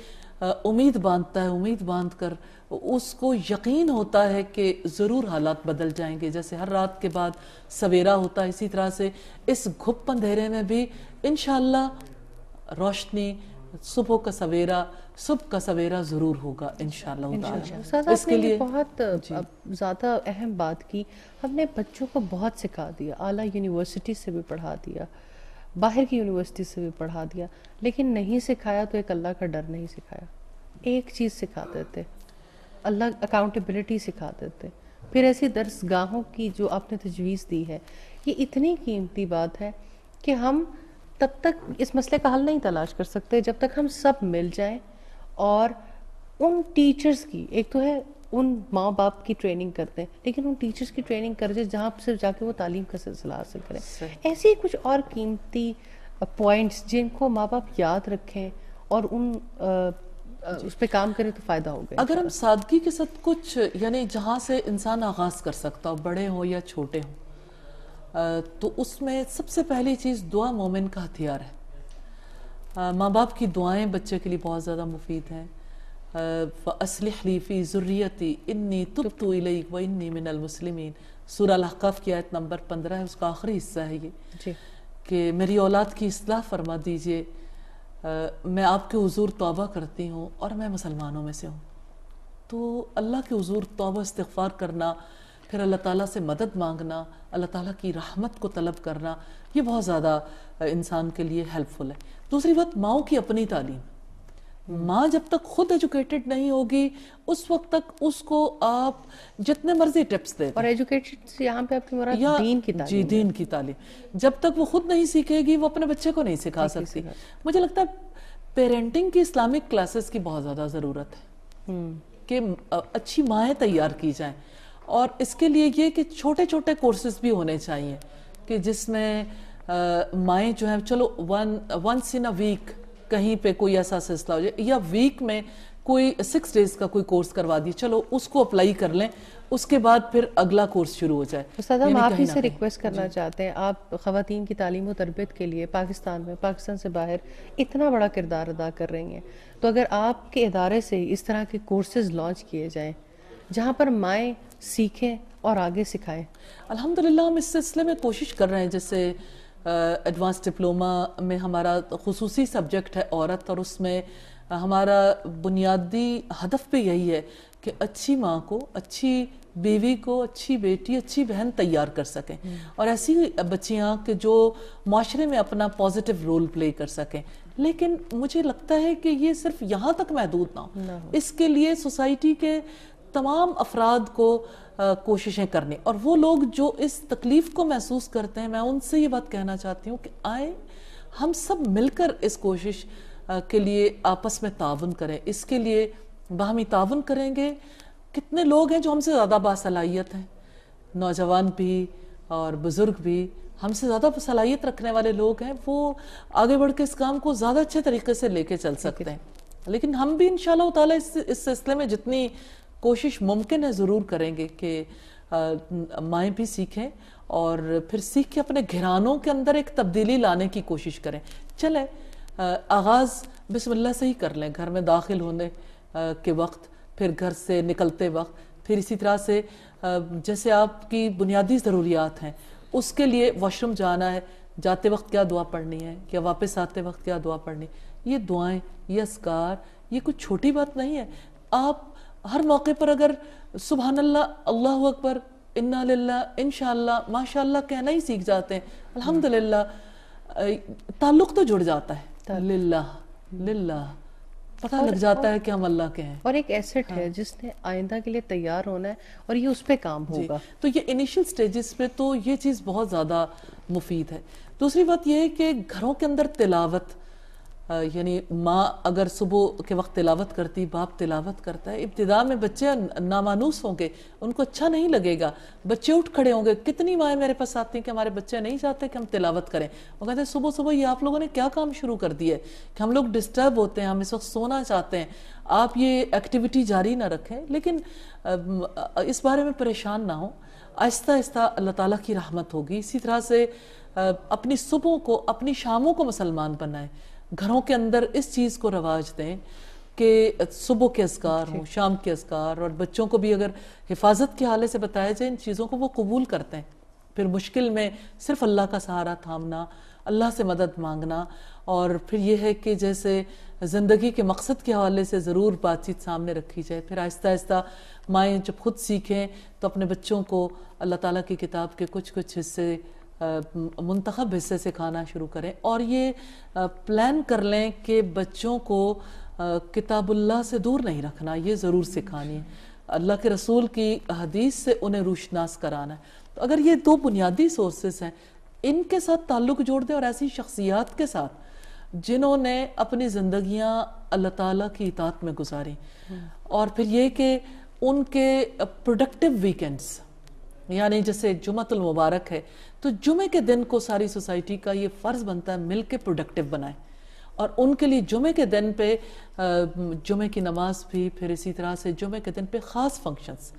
امید باندھتا ہے. امید باندھ کر اس کو یقین ہوتا ہے کہ ضرور حالات بدل جائیں گے. جیسے ہر رات کے بعد سویرا ہوتا ہے, اسی طرح سے اس گھپ اندھیرے میں بھی انشاءاللہ روشنی, صبح کا سویرا ضرور ہوگا انشاءاللہ. اس کے لیے بہت زیادہ اہم بات کی, ہم نے بچوں کو بہت سکھا دیا, اعلیٰ یونیورسٹی سے بھی پڑھا دیا, باہر کی یونیورسٹی سے بھی پڑھا دیا, لیکن نہیں سکھایا تو ایک اللہ کا ڈر نہیں سکھایا. ایک چیز سکھا دیتے, اللہ اکاؤنٹیبلٹی سکھا دیتے. پھر ایسی درس گاہوں کی جو آپ نے تجویز دی ہے, یہ اتنی قیمتی بات ہے کہ ہم تب تک اس مسئلے کا حل نہیں تلاش کر سکتے جب تک ہم سب مل جائیں اور ان ٹیچرز کی, ایک تو ہے ان ماں باپ کی ٹریننگ کرتے ہیں, لیکن ان ٹیچرز کی ٹریننگ کر جائے جہاں صرف جا کے وہ تعلیم کا سلسلہ حاصل کریں. ایسی کچھ اور قیمتی پوائنٹس جن کو ماں باپ یاد رکھیں اور ان اس پہ کام کریں تو فائدہ ہوگا. اگر ہم سادگی کے ساتھ کچھ, یعنی جہاں سے انسان آغاز کر سکتا ہو, بڑے ہوں یا چھوٹے ہوں, تو اس میں سب سے پہلی چیز دعا مومن کا ہتھیار ہے. ماں باپ کی دعائیں بچے کے لیے بہت زیادہ مفید ہیں. فَأَصْلِحْ لِي فِي ذُرِّيَّتِي إِنِّي تُبْتُ إِلَيْكَ وَإِنِّي مِنَ الْمُسْلِمِينَ. سورہ الاحقاف کی آیت نمبر 15 ہے, اس کا آخری حصہ ہے یہ کہ میری اولاد کی اصلاح فرما دیجئے, میں آپ کے حضور توبہ کرتی ہوں اور میں مسلمانوں میں سے ہوں. تو اللہ کے حضور توبہ استغفار کرنا, پھر اللہ تعالیٰ سے مدد مانگنا, اللہ تعالیٰ کی رحمت کو طلب کرنا, یہ بہت زیادہ انسان کے لیے ہیلپ فل ہے. دوسری بات, ماؤں کی اپنی تعلیم. ماں جب تک خود ایجوکیٹڈ نہیں ہوگی اس وقت تک اس کو آپ جتنے مرضی ٹپس دیں. اور ایجوکیٹڈ یہاں پہ آپ کی مراد دین کی تعلیم. جی, دین کی تعلیم. جب تک وہ خود نہیں سیکھے گی وہ اپنے بچے کو نہیں سکھا سکتی. مجھے لگتا ہے پیرنٹنگ کی اسلامک کلاسز کی بہت زیادہ ضرورت ہے کہ اچھی مائیں تیار کی جائیں. اور اس کے لیے یہ کہ چھوٹے چھوٹے کورسز بھی ہونے چاہیے کہ جس میں مائیں جو ہیں, چلو ونس ان اے ویک کہیں پہ کوئی ایسا سلسلہ ہو جائے, یا ویک میں کوئی 6 days کا کوئی کورس کروا دی, چلو اس کو اپلائی کر لیں, اس کے بعد پھر اگلا کورس شروع ہو جائے. استاد ہم آپ ہی سے ریکویسٹ کرنا چاہتے ہیں, آپ خواتین کی تعلیم و تربیت کے لیے پاکستان میں, پاکستان سے باہر اتنا بڑا کردار ادا کر رہی ہیں, تو اگر آپ کے ادارے سے اس طرح کے کورسز لانچ کیے جائیں جہاں پر مائیں سیکھیں اور آگے سکھائیں. الحمدللہ ہم اس سلسلے میں کوشش کر رہے ہیں. جیسے ایڈوانس ڈپلوما میں ہمارا خصوصی سبجیکٹ ہے عورت, اور اس میں ہمارا بنیادی ہدف بھی یہی ہے کہ اچھی ماں کو, اچھی بیوی کو, اچھی بیٹی, اچھی بہن تیار کر سکیں, اور ایسی بچیاں کہ جو معاشرے میں اپنا پازیٹیو رول پلے کر سکیں. لیکن مجھے لگتا ہے کہ یہ صرف یہاں تک محدود نہ ہو. اس کے لیے سوسائٹی کے تمام افراد کو کوششیں کرنی, اور وہ لوگ جو اس تکلیف کو محسوس کرتے ہیں, میں ان سے یہ بات کہنا چاہتی ہوں کہ آئیں ہم سب مل کر اس کوشش کے لیے آپس میں تعاون کریں. اس کے لیے باہمی تعاون کریں گے. کتنے لوگ ہیں جو ہم سے زیادہ باصلاحیت ہیں, نوجوان بھی, اور بزرگ بھی، ہم سے زیادہ صلاحیت رکھنے والے لوگ ہیں، وہ آگے بڑھ کے اس کام کو زیادہ اچھے طریقے سے لے کے چل سکتے ہیں. لیکن ہم بھی انشاءاللہ تعالیٰ اس سلسلے میں جتنی کوشش ممکن ہے ضرور کریں گے کہ مائیں بھی سیکھیں اور پھر سیکھ کے اپنے گھرانوں کے اندر ایک تبدیلی لانے کی کوشش کریں. چلیں آغاز بسم اللہ سے ہی کر لیں، گھر میں داخل ہونے کے وقت، پھر گھر سے نکلتے وقت، پھر اسی طرح سے جیسے آپ کی بنیادی ضروریات ہیں، اس کے لیے واش روم جانا ہے، جاتے وقت کیا دعا پڑھنی ہے یا واپس آتے وقت کیا دعا پڑھنی ہے. یہ دعائیں، یہ اذکار، یہ کچھ چھوٹی بات نہیں ہے. آپ ہر موقع پر اگر سبحان اللہ، اللہ اکبر، انا للہ، انشاءاللہ، ماشاءاللہ کہنا ہی سیکھ جاتے ہیں، الحمدللہ، تعلق تو جڑ جاتا ہے. للہ للہ پتہ لگ جاتا ہے کہ ہم اللہ کے ہیں، اور ایک ایسٹ ہے جس نے آئندہ کے لیے تیار ہونا ہے اور یہ اس پہ کام ہوگا. تو یہ انیشل سٹیجز پہ تو یہ چیز بہت زیادہ مفید ہے. دوسری بات یہ ہے کہ گھروں کے اندر تلاوت، یعنی ماں اگر صبح کے وقت تلاوت کرتی، باپ تلاوت کرتا ہے، ابتدا میں بچے نامانوس ہوں گے، ان کو اچھا نہیں لگے گا، بچے اٹھ کھڑے ہوں گے. کتنی مائیں میرے پاس آتی ہیں کہ ہمارے بچے نہیں چاہتے کہ ہم تلاوت کریں، وہ کہتے ہیں صبح صبح یہ آپ لوگوں نے کیا کام شروع کر دیا ہے کہ ہم لوگ ڈسٹرب ہوتے ہیں، ہم اس وقت سونا چاہتے ہیں، آپ یہ ایکٹیویٹی جاری نہ رکھیں. لیکن اس بارے میں پریشان نہ ہوں، آہستہ آہستہ اللہ تعالیٰ کی رحمت ہوگی. اسی طرح سے اپنی صبحوں کو، اپنی شاموں کو مسلمان بنائیں، گھروں کے اندر اس چیز کو رواج دیں کہ صبح کے اذکار ہوں، شام کے اذکار، اور بچوں کو بھی اگر حفاظت کے حوالے سے بتایا جائے ان چیزوں کو وہ قبول کرتے ہیں. پھر مشکل میں صرف اللہ کا سہارا تھامنا، اللہ سے مدد مانگنا، اور پھر یہ ہے کہ جیسے زندگی کے مقصد کے حوالے سے ضرور بات چیت سامنے رکھی جائے. پھر آہستہ آہستہ مائیں جب خود سیکھیں تو اپنے بچوں کو اللہ تعالیٰ کی کتاب کے کچھ حصے، منتخب حصے سکھانا شروع کریں، اور یہ پلان کر لیں کہ بچوں کو کتاب اللہ سے دور نہیں رکھنا، یہ ضرور سکھانی ہے. اللہ کے رسول کی حدیث سے انہیں روشناس کرانا ہے. تو اگر یہ دو بنیادی سورسز ہیں، ان کے ساتھ تعلق جوڑ دیں، اور ایسی شخصیات کے ساتھ جنہوں نے اپنی زندگیاں اللہ تعالیٰ کی اطاعت میں گزاری، اور پھر یہ کہ ان کے پروڈکٹیو ویکنڈز، یعنی جیسے جمعۃ المبارک ہے تو جمعے کے دن کو ساری سوسائٹی کا یہ فرض بنتا ہے مل کے پروڈکٹیو بنائیں، اور ان کے لیے جمعے کے دن پہ جمعے کی نماز بھی، پھر اسی طرح سے جمعے کے دن پہ خاص فنکشنز.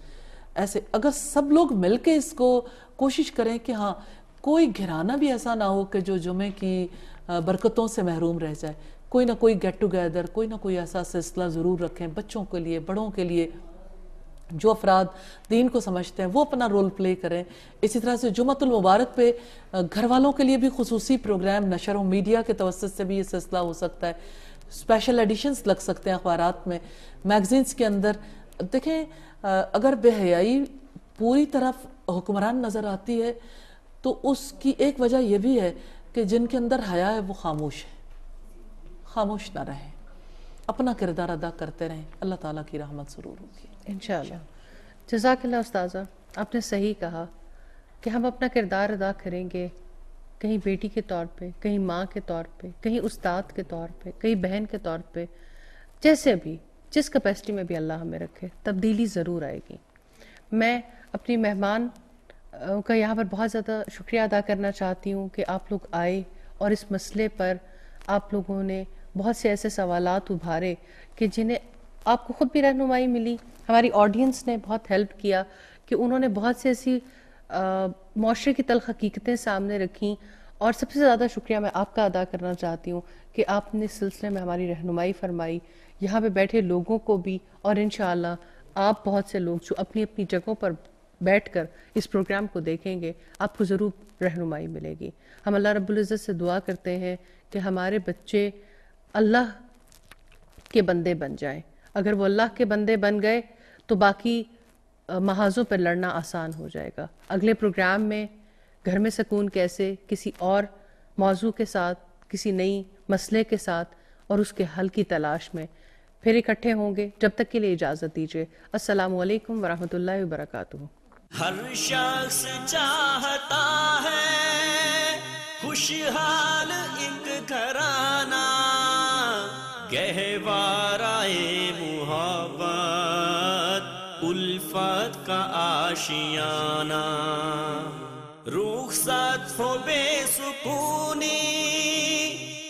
ایسے اگر سب لوگ مل کے اس کو کوشش کریں کہ ہاں کوئی گھرانہ بھی ایسا نہ ہو کہ جو جمعے کی برکتوں سے محروم رہ جائے، کوئی نہ کوئی گیٹ ٹوگیدر، کوئی نہ کوئی ایسا سلسلہ ضرور رکھیں بچوں کے لیے، بڑوں کے لیے. جو افراد دین کو سمجھتے ہیں وہ اپنا رول پلے کریں. اسی طرح سے جمعۃ المبارک پہ گھر والوں کے لیے بھی خصوصی پروگرام نشر و میڈیا کے توسط سے بھی یہ سلسلہ ہو سکتا ہے. اسپیشل ایڈیشنز لگ سکتے ہیں اخبارات میں، میگزینز کے اندر. دیکھیں اگر بے حیائی پوری طرف حکمران نظر آتی ہے تو اس کی ایک وجہ یہ بھی ہے کہ جن کے اندر حیا ہے وہ خاموش ہے. خاموش نہ رہیں، اپنا کردار ادا کرتے رہیں، اللہ تعالیٰ کی رحمت ضرور ہوگی انشاءاللہ. جزاک اللہ استاذہ، آپ نے صحیح کہا کہ ہم اپنا کردار ادا کریں گے، کہیں بیٹی کے طور پہ، کہیں ماں کے طور پہ، کہیں استاد کے طور پہ، کہیں بہن کے طور پہ، جیسے بھی جس کیپیسٹی میں بھی اللہ ہمیں رکھے، تبدیلی ضرور آئے گی. میں اپنی مہمان کا یہاں پر بہت زیادہ شکریہ ادا کرنا چاہتی ہوں کہ آپ لوگ آئے اور اس مسئلے پر آپ لوگوں نے بہت سے ایسے سوالات ابھارے کہ جنہیں آپ کو خود بھی رہنمائی ملی، ہماری آڈینس نے بہت ہیلپ کیا کہ انہوں نے بہت سے ایسی معاشرے کی تلخ حقیقتیں سامنے رکھیں. اور سب سے زیادہ شکریہ میں آپ کا ادا کرنا چاہتی ہوں کہ آپ نے اس سلسلے میں ہماری رہنمائی فرمائی. یہاں پہ بیٹھے لوگوں کو بھی، اور انشاءاللہ آپ بہت سے لوگ جو اپنی اپنی جگہوں پر بیٹھ کر اس پروگرام کو دیکھیں گے، آپ کو ضرور رہنمائی ملے گی. ہم اللہ رب العزت سے دعا کرتے ہیں کہ ہمارے بچے اللہ کے بندے بن جائیں. اگر وہ اللہ کے بندے بن گئے تو باقی محاذوں پر لڑنا آسان ہو جائے گا. اگلے پروگرام میں گھر میں سکون کیسے، کسی اور موضوع کے ساتھ، کسی نئی مسئلے کے ساتھ اور اس کے حل کی تلاش میں پھر اکٹھے ہوں گے. جب تک کے لیے اجازت دیجیے. السلام علیکم ورحمۃ اللہ وبرکاتہ. ہر شخص چاہتا ہے خوشحال ایک گھرانہ، گہوارائے محبت الفت کا آشیانہ. فرصت ہو بے سکونی،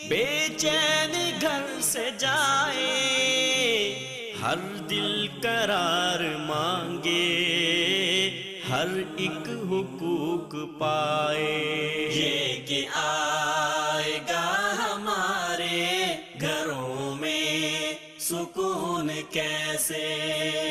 بے چین گھر سے جائے، ہر دل قرار مانگے، ہر ایک حقوق پائے. یہ کہ آئے گا ہمارے گھروں میں سکون کیسے.